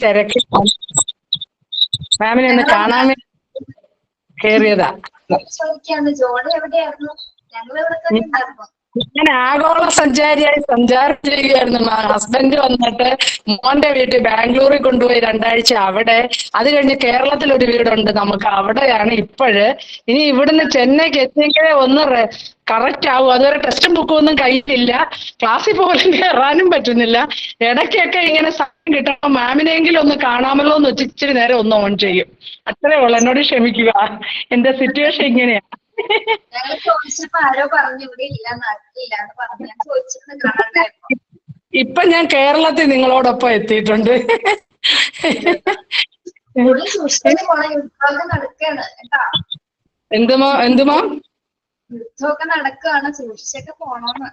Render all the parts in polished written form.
തിരക്കി മാമിനെ ഒന്ന് കാണാൻ വേണ്ടി കേറിയതാ. ഞാൻ ആഗോള സഞ്ചാരിയായി സഞ്ചാരം ചെയ്യുകയായിരുന്നു. ഹസ്ബൻഡ് വന്നിട്ട് മോന്റെ വീട്ടിൽ ബാംഗ്ലൂരിൽ കൊണ്ടുപോയി 2 ആഴ്ച അവിടെ. അത് കഴിഞ്ഞ് കേരളത്തിൽ ഒരു വീടുണ്ട് നമുക്ക്, അവിടെയാണ് ഇപ്പോഴ്. ഇനി ഇവിടുന്ന് ചെന്നൈക്ക് എത്തിയെങ്കിലേ ഒന്ന് കറക്റ്റ് ആവും. അതുവരെ ടെസ്റ്റും ബുക്കും ഒന്നും കയ്യിലില്ല, ക്ലാസ്സിൽ പോലും കയറാനും പറ്റുന്നില്ല. ഇടയ്ക്കൊക്കെ ഇങ്ങനെ സമയം കിട്ടുമ്പോൾ മാമിനെങ്കിലും ഒന്ന് കാണാമല്ലോ എന്ന് വെച്ച് ഇച്ചിരി നേരം ഒന്ന് ഓൺ ചെയ്യും. അത്രേ ഉള്ളൂ, എന്നോട് ക്ഷമിക്കുക, എന്റെ സിറ്റുവേഷൻ ഇങ്ങനെയാ. ഇപ്പൊ ഞാൻ കേരളത്തിൽ നിങ്ങളോടൊപ്പം എത്തിയിട്ടുണ്ട്. എന്തുമാ നടക്കുകയാണ്, സൂക്ഷിച്ചൊക്കെ പോണോന്ന്.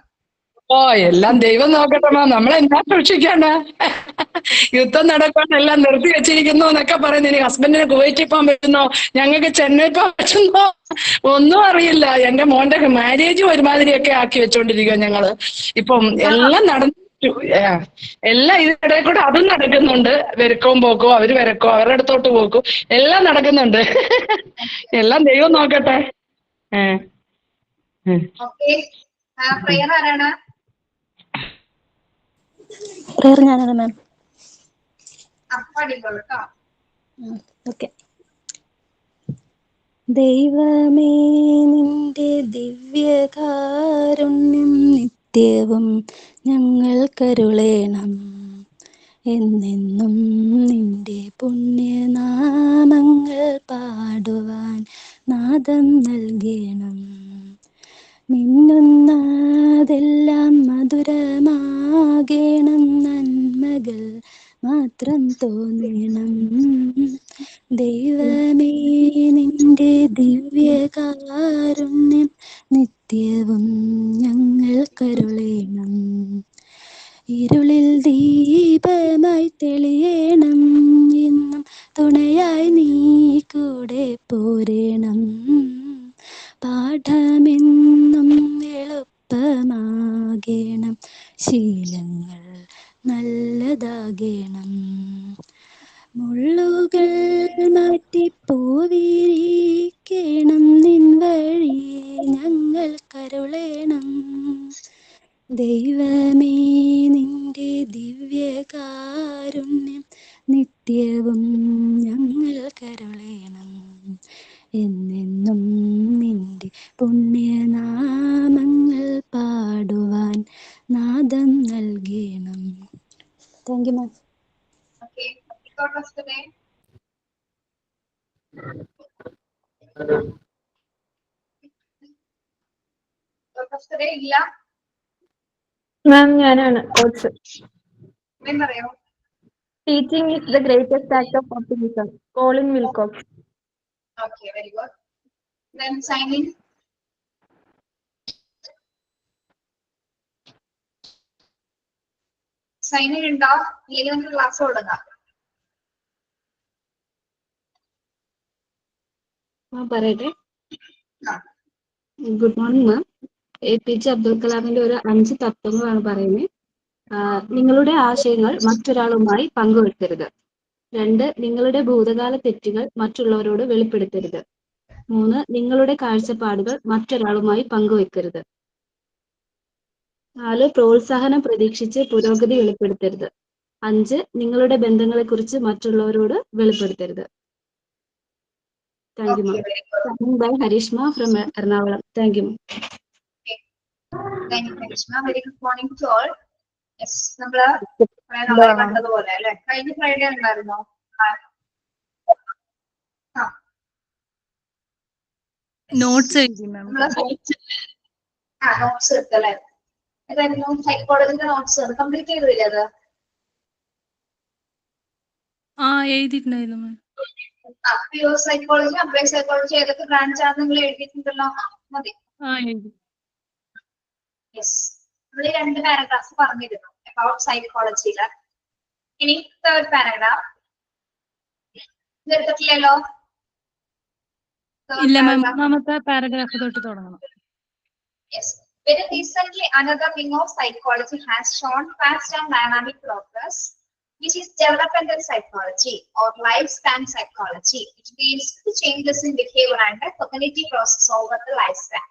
ഓ, എല്ലാം ദൈവം നോക്കട്ടെ മാം, നമ്മളെന്താ സൂക്ഷിക്കാണ്. യുദ്ധം നടക്കാൻ എല്ലാം നിർത്തി വെച്ചിരിക്കുന്നു എന്നൊക്കെ പറയുന്നു. ഇനി ഹസ്ബൻഡിന് കുവൈറ്റിൽ പോകാൻ പറ്റുന്നോ, ഞങ്ങൾക്ക് ചെന്നൈ പോകാൻ പറ്റുന്നോ, ഒന്നും അറിയില്ല. എന്റെ മോന്റെ മാരേജും ഒരുമാതിരിയൊക്കെ ആക്കി വെച്ചോണ്ടിരിക്കുക ഞങ്ങള്. ഇപ്പം എല്ലാം നടന്നു, എല്ലാം ഇതിനിടെ കൂടെ അതും നടക്കുന്നുണ്ട്. വെരക്കവും പോക്കോ, അവര് വെരക്കോ, അവരുടെ അടുത്തോട്ട് പോക്കും, എല്ലാം നടക്കുന്നുണ്ട്. എല്ലാം ദൈവം നോക്കട്ടെ. പ്രയർ ഞാനാണ് മാം. ഓക്കെ. ദൈവമേ നിന്റെ ദിവ്യകാരുണ്യം നിത്യവും ഞങ്ങൾ കരുളേണം. എന്നെന്നും നിന്റെ പുണ്യനാമങ്ങൾ പാടുവാൻ നാദം നൽകണം. മിന്നുന്നതെല്ലാം മധുരമാകണം, നന്മകൾ മാത്രം തോന്നണം. ദൈവമേ നിന്റെ ദിവ്യകാരുണ്യം നിത്യവും ഞങ്ങൾ കരുളേണം. ഇരുളിൽ ദീപമായി തെളിയണം, എന്നും തുണയായി നീ കൂടെ പോരേണം. പാഠമെന്നും എളുപ്പമാകണം, ശീലങ്ങൾ നല്ലതാകണം. മുള്ളുകൾ മാറ്റി പൂവിരിക്കണം, നിൻ വഴി ഞങ്ങൾ കരുളേണം. ദൈവമേ നിന്റെ ദിവ്യകാരുണ്യം നിത്യവും ഞങ്ങൾ കരുളേണം. എന്നെന്നും നിന്റെ പുണ്യനാമങ്ങൾ പാടുവാൻ നാദം നൽകണം. Thank you ma'am. മാം ഞാനാണ്. Teaching is the greatest act of optimism. Colin Wilcox. Okay, very good. Then sign in. Sign in ഉണ്ടോ? അല്ലെങ്കിൽ നമുക്ക് ക്ലാസ് തുടങ്ങാം. പറയട്ടെ. Good morning ma'am. APJ Abdul കലാമിന്റെ ഒരു 5 തത്വങ്ങളാണ് പറയുന്നത്. നിങ്ങളുടെ ആശയങ്ങൾ മറ്റൊരാളുമായി പങ്കുവെക്കരുത്. 2, നിങ്ങളുടെ ഭൂതകാല തെറ്റുകൾ മറ്റുള്ളവരോട് വെളിപ്പെടുത്തരുത്. 3, നിങ്ങളുടെ കാഴ്ചപ്പാടുകൾ മറ്റൊരാളുമായി പങ്കുവെക്കരുത്. 4, പ്രോത്സാഹനം പ്രതീക്ഷിച്ച് പുരോഗതി വെളിപ്പെടുത്തരുത്. 5, നിങ്ങളുടെ ബന്ധങ്ങളെക്കുറിച്ച് മറ്റുള്ളവരോട് വെളിപ്പെടുത്തരുത്. Thank you ma'am. Bye Harishma from Ernakulam. Thank you. Thank you, Karishma. Very good morning to all. Yes, നമ്മള് കണ്ടതുപോലെ അല്ലെ, കഴിഞ്ഞ ഫ്രൈഡേ ഉണ്ടായിരുന്നോ? നോട്ട്സ് എഴുതി മാം. നോട്ട്സ് എടുത്തല്ലേ? ഏതായിരുന്നു സൈക്കോളജിന്റെ നോട്ട്സ് കംപ്ലീറ്റ് ചെയ്തില്ലേ അത്? എഴുതിയിട്ടുണ്ടായിരുന്നു മാം. പ്യൂർ സൈക്കോളജി, അപ്ലൈ സൈക്കോളജി ഏതൊക്കെ ബ്രാഞ്ച് ആണ് നിങ്ങൾ എഴുതിയിട്ടുണ്ടല്ലോ? മതി. യെസ്, നമ്മൾ 2 പാരഗ്രാഫ്സ് പറഞ്ഞിരുന്നു അബൌട്ട് സൈക്കോളജിയില്. ഇനി തേർഡ് പാരഗ്രാഫ് എടുത്തിട്ടില്ലല്ലോ? ഇല്ല മാം, 3ാമത്തെ പാരഗ്രാഫ് തൊട്ട് തുടങ്ങണം. Yes. Very recently, another wing of psychology has shown fast and dynamic progress. which is developmental psychology or lifespan psychology. It deals with changes in behavior and cognitive process over the lifespan.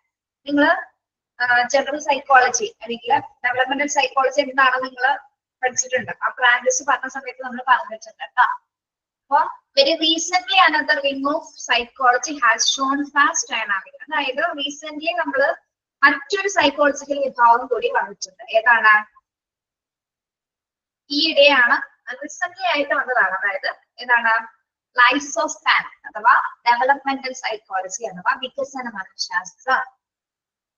നിങ്ങൾ general psychology അല്ലെങ്കിൽ developmental psychology എന്താണെന്ന് നിങ്ങൾ പഠിച്ചിട്ടുണ്ട്. ആ branches പറഞ്ഞ സമയത്ത് നമ്മൾ പറഞ്ഞിട്ടുണ്ട് കേട്ടോ. അപ്പൊ very recent another wing of psychology has Sean fast dynamic. അതായത് റീസെന്റ് നമ്മൾ മറ്റൊരു സൈക്കോളജിക്കൽ വിഭാഗം കൂടി വന്നിട്ടുണ്ട്. ഏതാണ്? ഈയിടെയാണ് റീസെന്റ് ആയിട്ട് വന്നതാണ്. അതായത് ഏതാണ്? ലൈസോസ്പാൻ അഥവാ ഡെവലപ്മെന്റൽ സൈക്കോളജി അഥവാ വികസന മനഃശാസ്ത്രം.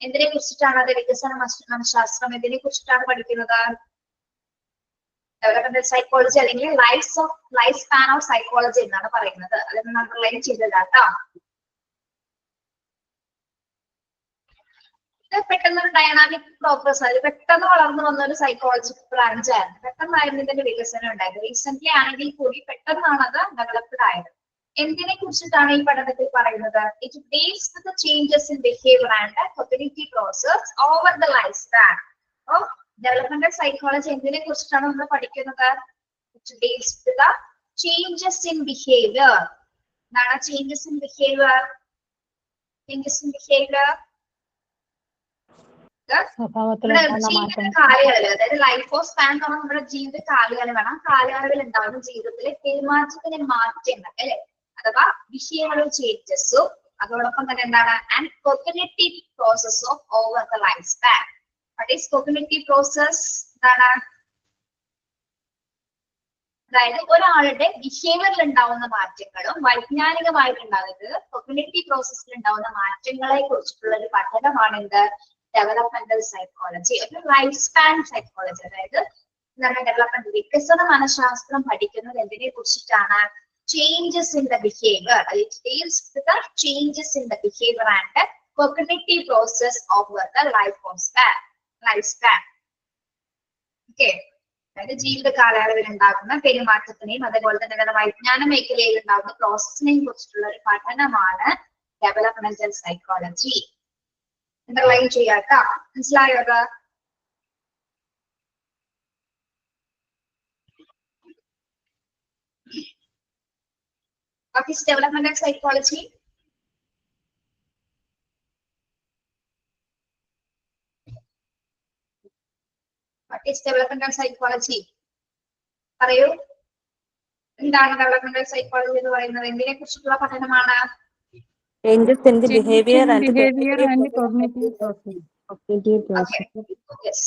എന്തിനെ കുറിച്ചിട്ടാണ് അത്? വികസന മനഃശാസ്ത്രം എന്തിനെ കുറിച്ചിട്ടാണ് പഠിക്കുന്നത്? ഡെവലപ്മെന്റൽ സൈക്കോളജി അല്ലെങ്കിൽ ലൈഫ് സ്പാൻ ഓഫ് സൈക്കോളജി എന്നാണ് പറയുന്നത്. അതൊന്ന് അണ്ടർലൈൻ ചെയ്തതാട്ടോ. പെട്ടെന്നൊരു ഡൈനാമിക് പ്രോഗ്രസ്, അത് പെട്ടെന്ന് വളർന്നു വന്ന ഒരു സൈക്കോളജി ബ്രാഞ്ച് ആയിരുന്നു. പെട്ടെന്നായിരുന്നു ഇതിന്റെ വികസനം ഉണ്ടായത്. റീസെന്റ് ആണെങ്കിൽ കൂടി പെട്ടെന്നാണ് അത് ഡെവലപ്ഡ് ആയത്. എന്തിനെ കുറിച്ചിട്ടാണ് ഈ പഠനത്തിൽ പറയുന്നത്? It deals with changes in behaviour and cognitive process over the life span. അപ്പോ ഡെവലപ്മെന്റൽ സൈക്കോളജി എന്തിനെ കുറിച്ചിട്ടാണ് നമ്മൾ പഠിക്കുന്നത്? It deals with changes in behaviour. എന്താണ് changes in behaviour? Changes in behaviour ജീവിത കാലയളവ്, അതായത് ലൈഫ് ഓഫ് സ്പാൻ എന്ന് പറഞ്ഞാൽ നമ്മുടെ ജീവിത കാലയളവാണ്. ആ കാലയളവിൽ ഉണ്ടാകുന്ന ജീവിതത്തിലെ പെരുമാറ്റത്തിലെ മാറ്റങ്ങൾ അല്ലെ, അഥവാ ബിഹേവിയറൽ ചേഞ്ചസും അതോടൊപ്പം തന്നെ എന്താണ് and cognitive process of over the life span. What is cognitive process? എന്താണ്? അതായത് ഒരാളുടെ ബിഹേവിയറിൽ ഉണ്ടാവുന്ന മാറ്റങ്ങളും വൈജ്ഞാനികമായിട്ടുണ്ടാകുന്നത് കോഗ്നിറ്റീവ് പ്രോസസ്സിൽ ഉണ്ടാവുന്ന മാറ്റങ്ങളെ കുറിച്ചിട്ടുള്ള ഒരു പഠനമാണ് എന്ത്? Developmental psychology. ഒരു ലൈഫ് സ്പാൻ സൈക്കോളജി. അതായത് എന്താണ് ഡെവലപ്മെന്റ് വികസന മനഃശാസ്ത്രം പഠിക്കുന്നത് എന്തിനെ കുറിച്ചിട്ടാണ്? Changes in the behaviour. It deals with the changes in the behaviour and cognitive process over the life span. Okay, അതായത് ജീവിത കാലയളവിൽ ഉണ്ടാകുന്ന പെരുമാറ്റത്തിനെയും അതേപോലെ തന്നെ വൈജ്ഞാന മേഖലയിൽ ഉണ്ടാകുന്ന പ്രോസസ്സിനെയും കുറിച്ചിട്ടുള്ള ഒരു പഠനമാണ് ഡെവലപ്മെന്റൽ സൈക്കോളജി. അണ്ടർലൈൻ ചെയ്യാട്ടോ. മനസ്സിലായോ? അത് what is developmental psychology? What is developmental psychology? പറയൂ, എന്താണ് ഡെവലപ്മെന്റൽ സൈക്കോളജി എന്ന് പറയുന്നത്? എന്തിനെ കുറിച്ചിട്ടുള്ള പഠനമാണ്? Changes in the behavior and cognitive process. Okay. Yes.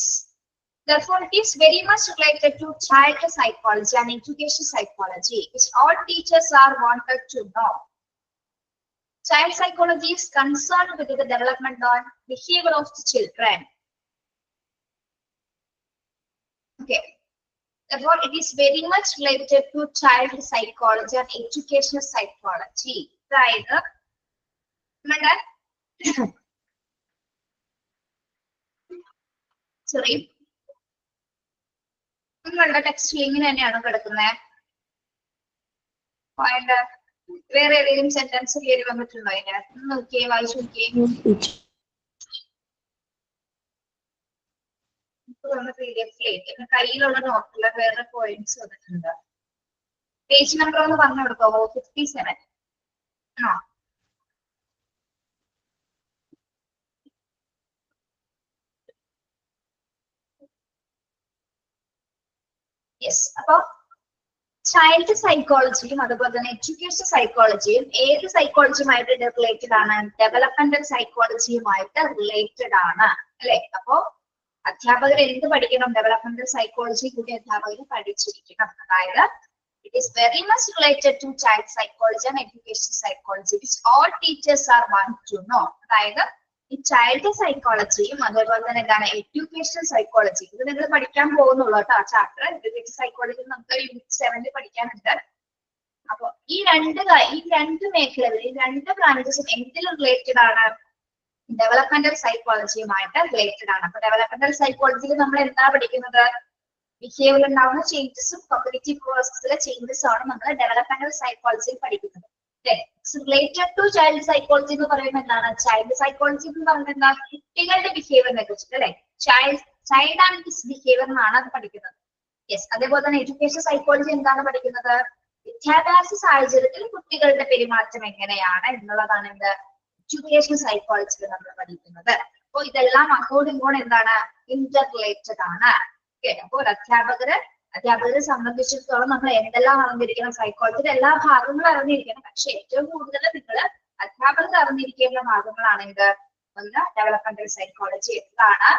Therefore, it is very much related to child psychology and education psychology, which all teachers are wanted to know. Child psychology is concerned with the development and behavior of the children. Okay. Therefore, it is very much related to child psychology and educational psychology. Right? Sorry. നിങ്ങളുടെ ടെക്സ്റ്റിൽ ഇങ്ങനെ തന്നെയാണോ കിടക്കുന്നത്? വേറെ ഏതെങ്കിലും sentence കയറി വന്നിട്ടുണ്ടോ? അതിന് നോക്കിയേ, വായിച്ചു നോക്കിയേ. കയ്യിലുള്ള നോട്ടില് വേറെ പോയിന്റ്സ് വന്നിട്ടുണ്ട്. പേജ് നമ്പർ ഒന്ന് പറഞ്ഞു കൊടുക്കാമോ? 57 ആണോ? യെസ്. അപ്പൊ ചൈൽഡ് സൈക്കോളജിയും അതുപോലെ തന്നെ എഡ്യൂക്കേഷൻ സൈക്കോളജിയും ഏത് സൈക്കോളജിയുമായിട്ട് റിലേറ്റഡ് ആണ്? ഡെവലപ്മെന്റൽ സൈക്കോളജിയുമായിട്ട് റിലേറ്റഡ് ആണ് അല്ലെ? അപ്പോ അധ്യാപകർ എന്ത് പഠിക്കണം? ഡെവലപ്മെന്റൽ സൈക്കോളജി കൂടി അധ്യാപകർ പഠിച്ചിരിക്കണം. അതായത് it is very much related to child psychology and education psychology which all teachers are want to know. അതായത് ഈ ചൈൽഡ് സൈക്കോളജിയും അതേപോലെ തന്നെ എന്താണ് എഡ്യൂക്കേഷൻ സൈക്കോളജി, ഇത് നിങ്ങൾ പഠിക്കാൻ പോകുന്നുള്ളൂ കേട്ടോ. ചാപ്റ്റർ എഡ്യൂക്കേഷൻ സൈക്കോളജി നമുക്ക് യൂണിറ്റ് 7 പഠിക്കാനുണ്ട്. അപ്പൊ ഈ രണ്ട് മേഖലകളിൽ ഈ രണ്ട് ബ്രാഞ്ചസും എന്തിൽ റിലേറ്റഡ് ആണ്? ഡെവലപ്മെന്റൽ സൈക്കോളജിയുമായിട്ട് റിലേറ്റഡ് ആണ്. അപ്പൊ ഡെവലപ്മെന്റൽ സൈക്കോളജിയിൽ നമ്മൾ എന്താ പഠിക്കുന്നത്? ബിഹേവിയർ ഉണ്ടാവുന്ന ചേഞ്ചസും കോഗ്നിറ്റീവ് പ്രോസസ്സിലെ ചേഞ്ചസും ആണ് നമ്മൾ ഡെവലപ്മെന്റൽ സൈക്കോളജിയിൽ പഠിക്കുന്നത്. റിലേറ്റഡ് ടു ചൈൽഡ് സൈക്കോളജി എന്ന് പറയുന്നത് എന്താണ്? ചൈൽഡ് സൈക്കോളജി എന്ന് പറയുന്നത് എന്താ? കുട്ടികളുടെ ബിഹേവിയറിനെ കുറിച്ചിട്ട് അല്ലെ? ചൈൽഡ് ആൻഡ് ഹിസ് ബിഹേവിയർ എന്നാണ് അത് പഠിക്കുന്നത്. യെസ്, അതേപോലെ തന്നെ എഡ്യൂക്കേഷൻ സൈക്കോളജി എന്താണ് പഠിക്കുന്നത്? വിദ്യാഭ്യാസ സാഹചര്യത്തിൽ കുട്ടികളുടെ പെരുമാറ്റം എങ്ങനെയാണ് എന്നുള്ളതാണ് എന്ത് എഡ്യൂക്കേഷൻ സൈക്കോളജിയിൽ നമ്മൾ പഠിക്കുന്നത്. അപ്പൊ ഇതെല്ലാം അങ്ങോട്ടും ഇങ്ങോട്ടും എന്താണ് ഇന്റർ റിലേറ്റഡ് ആണ്. ഓക്കെ, അപ്പോൾ ഒരു അധ്യാപകരെ സംബന്ധിച്ചിടത്തോളം നമ്മൾ എന്തെല്ലാം അറിഞ്ഞിരിക്കണം? സൈക്കോളജിയുടെ എല്ലാ ഭാഗങ്ങളും അറിഞ്ഞിരിക്കണം. പക്ഷെ ഏറ്റവും കൂടുതൽ നിങ്ങൾ അധ്യാപകർ അറിഞ്ഞിരിക്കേണ്ട ഭാഗങ്ങളാണ് ഇത്. ഒന്ന് ഡെവലപ്മെന്റൽ സൈക്കോളജി എന്താണ്,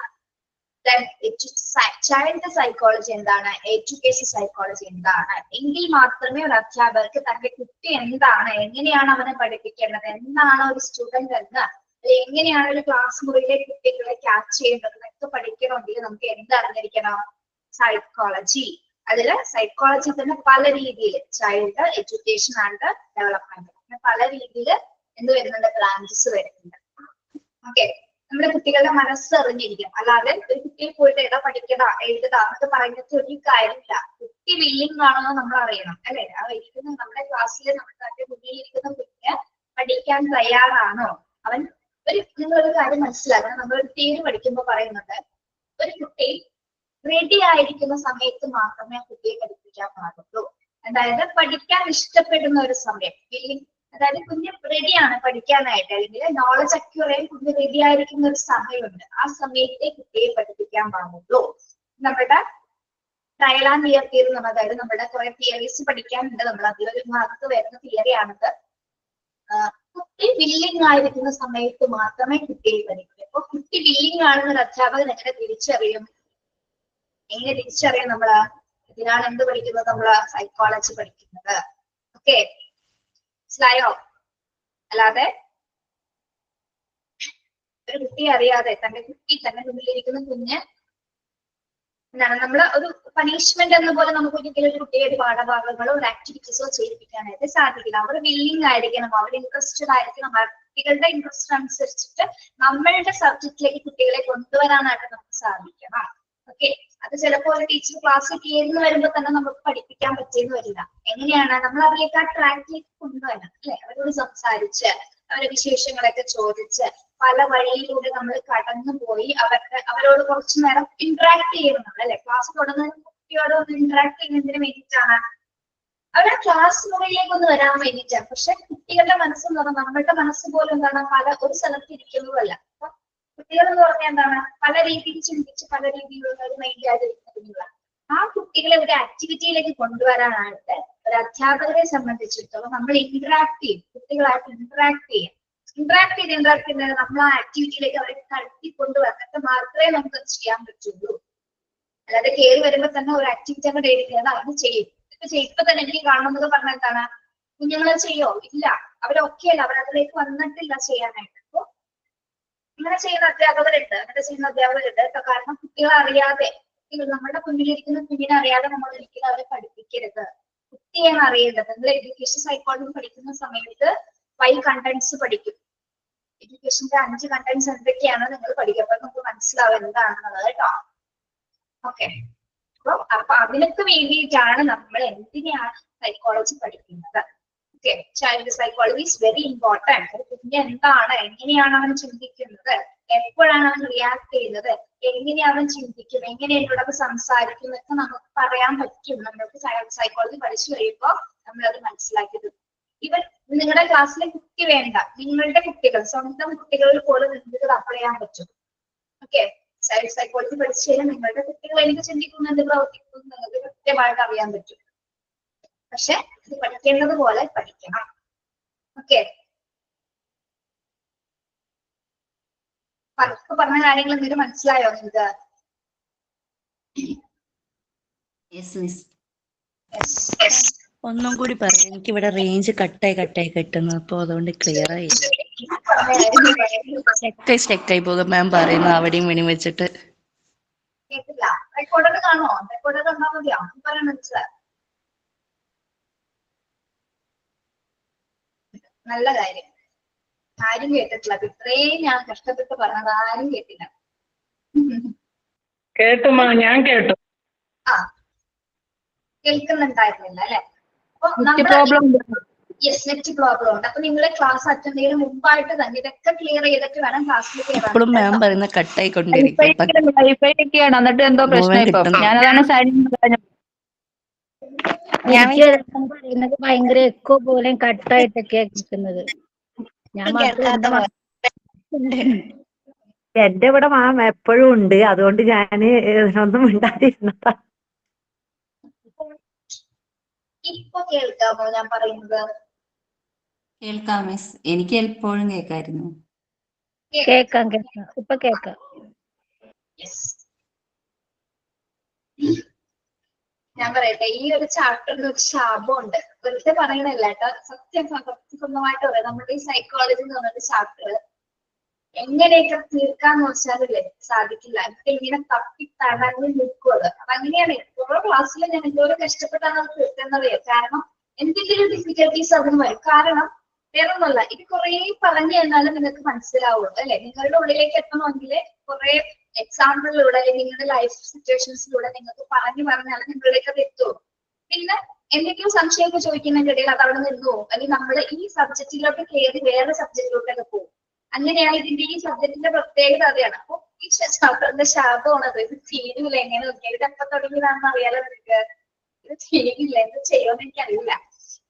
ചൈൽഡ് സൈക്കോളജി എന്താണ്, എഡ്യൂക്കേഷൻ സൈക്കോളജി എന്താണ്. എങ്കിൽ മാത്രമേ ഒരു അധ്യാപകർക്ക് തന്റെ കുട്ടി എന്താണ്, എങ്ങനെയാണ് അവനെ പഠിപ്പിക്കേണ്ടത്, എന്താണ് ഒരു സ്റ്റുഡന്റ് എന്ന്, എങ്ങനെയാണ് ഒരു ക്ലാസ് മുറിയിലെ കുട്ടികളെ ക്യാച്ച് ചെയ്യേണ്ടത് എന്നൊക്കെ പഠിക്കണമെങ്കിൽ നമുക്ക് എന്തറിഞ്ഞിരിക്കണം? സൈക്കോളജി. അതില് സൈക്കോളജി തന്നെ പല രീതിയിൽ ചൈൽഡ്, എഡ്യൂക്കേഷൻ ആൻഡ് ഡെവലപ്മെന്റ്, അങ്ങനെ പല രീതിയിൽ എന്ത് വരുന്നുണ്ട്? ബ്രാഞ്ചസ് വരുന്നുണ്ട്. ഓക്കെ, നമ്മുടെ കുട്ടികളുടെ മനസ്സറിഞ്ഞിരിക്കണം. അല്ലാതെ ഒരു കുട്ടിയെ പോയിട്ട് എഴുതാ പഠിക്കണ എഴുതുക എന്നൊക്കെ പറയുന്നത് ഒരു കാര്യമില്ല. കുട്ടി വില്ലിങ് ആണെന്ന് നമ്മൾ അറിയണം, അല്ലെ? ആ ഇരിക്കുന്ന നമ്മുടെ ക്ലാസ്സിൽ നമ്മുടെ മുന്നിൽ ഇരിക്കുന്ന കുട്ടിയെ പഠിക്കാൻ തയ്യാറാണോ? അവൻ നിങ്ങളൊരു കാര്യം മനസ്സിലാക്കണം. നമ്മളൊരു തിയറി പഠിക്കുമ്പോൾ പറയുന്നുണ്ട്, ഒരു കുട്ടി റെഡി ആയിരിക്കുന്ന സമയത്ത് മാത്രമേ ആ കുട്ടിയെ പഠിപ്പിക്കാൻ പാടുള്ളൂ. അതായത് പഠിക്കാൻ ഇഷ്ടപ്പെടുന്ന ഒരു സമയം, അതായത് കുഞ്ഞ് റെഡിയാണ് പഠിക്കാനായിട്ട്, അല്ലെങ്കിൽ നോളജ് അക്യൂർ ആയി കുഞ്ഞ് റെഡി ആയിരിക്കുന്ന ഒരു സമയമുണ്ട്. ആ സമയത്തെ കുട്ടിയെ പഠിപ്പിക്കാൻ പാടുള്ളൂ. നമ്മുടെ ട്രയൽ ആൻഡ് ഇയർ തിയറി, അതായത് നമ്മുടെ കുറെ തിയറീസ് പഠിക്കാനുണ്ട്. നമ്മൾ അതിലൊരു ഭാഗത്ത് വരുന്ന തിയറിയാണിത്. കുട്ടി വില്ലിങ് ആയിരിക്കുന്ന സമയത്ത് മാത്രമേ കുട്ടിയെ പഠിക്കൂ. അപ്പൊ കുട്ടി വില്ലിങ് ആണെന്ന് ഒരു അധ്യാപകൻ എങ്ങനെ തിരിച്ചറിയും? നമ്മള് ഇതിനാണ് എന്ത് പഠിക്കുന്നത്? നമ്മള് സൈക്കോളജി പഠിക്കുന്നത്. ഓക്കെ, മനസ്സിലായോ? അല്ലാതെ ഒരു കുട്ടിയെ അറിയാതെ തന്റെ മുന്നിലിരിക്കുന്ന കുഞ്ഞ് എന്താണ് നമ്മള് ഒരു പണിഷ്മെന്റ് എന്ന പോലെ നമുക്ക് ഒരിക്കലും ഒരു കുട്ടിയെ ഒരു പാഠഭാഗങ്ങളോ ഒരു ആക്ടിവിറ്റീസോ ചെയ്യിപ്പിക്കാനായിട്ട് സാധിക്കില്ല. അവർ വില്ലിങ് ആയിരിക്കണം, അവർ ഇൻട്രസ്റ്റഡ് ആയിരിക്കണം. കുട്ടികളുടെ ഇൻട്രസ്റ്റ് അനുസരിച്ചിട്ട് നമ്മളുടെ സബ്ജക്റ്റിലേക്ക് കുട്ടികളെ കൊണ്ടുവരാനായിട്ട് നമുക്ക് സാധിക്കണം. ഓക്കെ, അത് ചിലപ്പോൾ ഒരു ടീച്ചർ ക്ലാസ്സിൽ കയറുന്നു വരുമ്പോൾ തന്നെ നമുക്ക് പഠിപ്പിക്കാൻ പറ്റിയെന്ന് വരില്ല. എങ്ങനെയാണ് നമ്മൾ അതിലേക്ക് ആ ട്രാക്കിലേക്ക് കൊണ്ടുവരണം, അല്ലെ? അവരോട് സംസാരിച്ച് അവരുടെ വിശേഷങ്ങളൊക്കെ ചോദിച്ച് പല വഴിയിലൂടെ നമ്മൾ കടന്നു പോയി അവരോട് കുറച്ചു നേരം ഇന്ററാക്ട് ചെയ്യുന്നു, അല്ലെ? ക്ലാസ് തുടങ്ങുന്ന കുട്ടിയോട് ഒന്ന് ഇന്ററാക്ട് ചെയ്യുന്നതിന് വേണ്ടിയിട്ടാണ്, അവരുടെ ക്ലാസ് മുറിയിലേക്ക് ഒന്ന് വരാൻ വേണ്ടിയിട്ടാണ്. പക്ഷെ കുട്ടികളുടെ മനസ്സെന്ന് പറഞ്ഞാൽ നമ്മളുടെ മനസ്സ് പോലും എന്താണ് ഒരു സ്ഥലത്ത് ഇരിക്കുന്നതല്ല. അപ്പൊ കുട്ടികൾ എന്ന് പറഞ്ഞാൽ എന്താണ് പല രീതിയിൽ ചിന്തിച്ച് പല രീതിയിലുള്ള ഒരു മൈൻഡായിരിക്കുന്ന ആ കുട്ടികളെ ഒരു ആക്ടിവിറ്റിയിലേക്ക് കൊണ്ടുവരാനായിട്ട് ഒരു അധ്യാപകരെ സംബന്ധിച്ചിടത്തോളം നമ്മൾ ഇന്ററാക്ട് ചെയ്യും, കുട്ടികളായിട്ട് ഇന്ററാക്ട് ചെയ്യുന്നത് നമ്മൾ ആ ആക്ടിവിറ്റിയിലേക്ക് അവരെ കടത്തിക്കൊണ്ടുവന്നിട്ട് മാത്രമേ നമുക്ക് ചെയ്യാൻ പറ്റുള്ളൂ. അല്ലാതെ കയറി വരുമ്പോൾ തന്നെ ഒരു ആക്ടിവിറ്റി അങ്ങോട്ട് എഴുതിയാണ് അവര് ചെയ്യും. ഇപ്പൊ തന്നെ എനിക്ക് കാണുന്നത് പറഞ്ഞാൽ എന്താണ്, കുഞ്ഞുങ്ങളെ ചെയ്യോ? ഇല്ല, അവരൊക്കെ അല്ല, അവരതിലേക്ക് വന്നിട്ടില്ല ചെയ്യാനായിട്ട്. അപ്പൊ അങ്ങനെ ചെയ്യുന്ന അധ്യാപകരുണ്ട്. കാരണം കുട്ടികളെ അറിയാതെ, നമ്മുടെ മുന്നിലിരിക്കുന്ന കുഞ്ഞിനെ അറിയാതെ നമ്മൾ ഒരിക്കലും അവരെ പഠിപ്പിക്കരുത്. കുട്ടിയാണ് അറിയേണ്ടത്. നിങ്ങൾ എഡ്യൂക്കേഷൻ സൈക്കോളജി പഠിക്കുന്ന സമയത്ത് 5 കണ്ടന്റ്സ് പഠിക്കും. എഡ്യൂക്കേഷന്റെ 5 കണ്ടന്റ്സ് എന്തൊക്കെയാണ് നിങ്ങൾ പഠിക്കുക, അപ്പൊ നമുക്ക് മനസ്സിലാവും എന്താണെന്നുള്ളത് കേട്ടോ. ഓക്കെ, അപ്പൊ അതിനൊക്കെ വേണ്ടിയിട്ടാണ് നമ്മൾ എന്തിനാണ് സൈക്കോളജി പഠിക്കുന്നത്. Okay, child psychology is very important. ഒരു കുഞ്ഞ് എന്താണ്, എങ്ങനെയാണ് അവൻ ചിന്തിക്കുന്നത്, എപ്പോഴാണ് അവൻ റിയാക്ട് ചെയ്യുന്നത്, എങ്ങനെ അവൻ ചിന്തിക്കും, എങ്ങനെ എന്നോടൊക്കെ സംസാരിക്കും എന്നൊക്കെ നമുക്ക് പറയാൻ പറ്റും. നമ്മൾക്ക് ചൈൽഡ് സൈക്കോളജി പഠിച്ചു കഴിയുമ്പോൾ നമ്മളത് മനസ്സിലാക്കിയത്. ഇവൻ നിങ്ങളുടെ ക്ലാസ്സിലെ കുട്ടി വേണ്ട, നിങ്ങളുടെ കുട്ടികൾ, സ്വന്തം കുട്ടികളിൽ പോലും നിങ്ങൾക്ക് അപ്ലൈ ചെയ്യാൻ പറ്റും. ഓക്കെ, ചൈൽഡ് സൈക്കോളജി പഠിച്ചു കഴിഞ്ഞാൽ നിങ്ങളുടെ കുട്ടികൾ എനിക്ക് ചിന്തിക്കുന്നു, എന്ത് പ്രവർത്തിക്കുന്നു നിങ്ങൾക്ക് കൃത്യമായിട്ട് അറിയാൻ പറ്റും. പക്ഷെ ഇത് പഠിക്കേണ്ടത് പോലെ പഠിക്കണം. ഓക്കെ, പലർക്ക് പറഞ്ഞ കാര്യങ്ങൾ എന്തെങ്കിലും മനസ്സിലായോ നിങ്ങൾക്ക്? ഒന്നും കൂടി പറയാം, എനിക്ക് ഇവിടെ റേഞ്ച് കട്ടായി കിട്ടുന്നു, അപ്പൊ അതുകൊണ്ട് ക്ലിയർ ആയി സ്റ്റെക്കായി പോകും മാം പറയുന്നത് അവിടെയും വേണി വെച്ചിട്ട്. കേട്ടില്ല? റെക്കോർഡ് കാണോ? റെക്കോർഡ് കണ്ടാൽ മതിയോ? പറയാൻ മനസ്സിലായി. നല്ല കാര്യം, ആരും കേട്ടിട്ടില്ല. ഇത്രയും ഞാൻ കഷ്ടപ്പെട്ട് പറഞ്ഞത് ആരും കേട്ടില്ല. കേട്ടുമാ, ഞാൻ കേട്ടു. ആ, കേൾക്കുന്നുണ്ടായിരുന്നില്ല അല്ലെ? അപ്പൊ നെറ്റ് പ്രോബ്ലം ഉണ്ട്. അപ്പൊ നിങ്ങളെ ക്ലാസ് അറ്റൻഡ് ചെയ്യുന്നതിന് മുമ്പായിട്ട് തന്നെ ഇതൊക്കെ ക്ലിയർ ചെയ്തിട്ട് വേണം ക്ലാസ്സിൽ ഇപ്പോഴും മാം പറയുന്ന കട്ടായിക്കൊണ്ടിരിക്കും. വൈഫൈ ഒക്കെയാണ്, എന്നിട്ട് എന്തോ പ്രശ്നം. ഇപ്പം ഞാനതാണ് എനിക്ക് പറയുന്നത് ഭയങ്കര എക്കോ പോലെ കട്ടായിട്ടൊക്കെയാ കേൾക്കുന്നത്. ഞാൻ മാത്രം എന്റെ എന്റെ ഇവിടെ മാം എപ്പോഴും ഉണ്ട്, അതുകൊണ്ട് ഞാന് ഒന്നും മിണ്ടാതിരുന്നതാ. ഇപ്പൊ കേൾക്കാമോ ഞാൻ പറയുന്നത്? കേൾക്കാം മിസ്, എനിക്ക് എപ്പോഴും കേൾക്കായിരുന്നു. കേക്കാം ഇപ്പൊ കേക്കാം. ഞാൻ പറയട്ടെ, ഈ ഒരു ചാപ്റ്ററിൽ ഒരു ശാപമുണ്ട്. വെറുതെ പറയണല്ല കേട്ടോ, സത്യസന്ധമായിട്ട് പറയാം. നമ്മുടെ ഈ സൈക്കോളജി എന്ന് പറഞ്ഞൊരു ചാപ്റ്റർ എങ്ങനെയൊക്കെ തീർക്കാന്ന് വെച്ചാലല്ലേ സാധിക്കില്ല. ഇപ്പൊ ഇങ്ങനെ തപ്പി തടഞ്ഞ് നിൽക്കുമത്. അതങ്ങനെയാണ് ഓരോ ക്ലാസ്സിൽ ഞാൻ എന്തോരം കഷ്ടപ്പെട്ടാണ് അത് തീർക്കുന്നറിയാം. കാരണം എന്തെങ്കിലും ഡിഫിക്കൽട്ടീസ് അതിന് വരും. കാരണം വേറൊന്നുമല്ല, ഇത് കുറെ പറഞ്ഞു തന്നാലും നിങ്ങൾക്ക് മനസ്സിലാവുള്ളൂ അല്ലെ. നിങ്ങളുടെ ഉള്ളിലേക്ക് എത്തണമെങ്കിൽ കുറെ എക്സാമ്പിളിലൂടെ അല്ലെങ്കിൽ നിങ്ങളുടെ ലൈഫ് സിറ്റുവേഷൻസിലൂടെ നിങ്ങൾക്ക് പറഞ്ഞാലും നിങ്ങളിലേക്ക് അത് എത്തുള്ളൂ. പിന്നെ എന്തെങ്കിലും സംശയമൊക്കെ ചോദിക്കുന്നതിന്റെ ഇടയിൽ അത് അവിടെ നിന്ന് പോകും, അല്ലെങ്കിൽ നമ്മൾ ഈ സബ്ജക്റ്റിലോട്ട് കയറി വേറെ സബ്ജക്റ്റിലോട്ടൊക്കെ പോകും. അങ്ങനെയാണ് ഇതിന്റെ ഈ സബ്ജക്റ്റിന്റെ പ്രത്യേകത അതാണ്. അപ്പൊ ഈ ചാപ്റ്ററിന്റെ ശാപമാണത്. ഇത് തീരില്ല, എങ്ങനെ നോക്കിയാൽ ഇത് എപ്പോ തുടങ്ങിയതാണെന്ന് അറിയാലോ നിങ്ങൾക്ക്. ഇത് തീരില്ല, എന്ത് ചെയ്യുമെന്ന് എനിക്കറിയില്ല.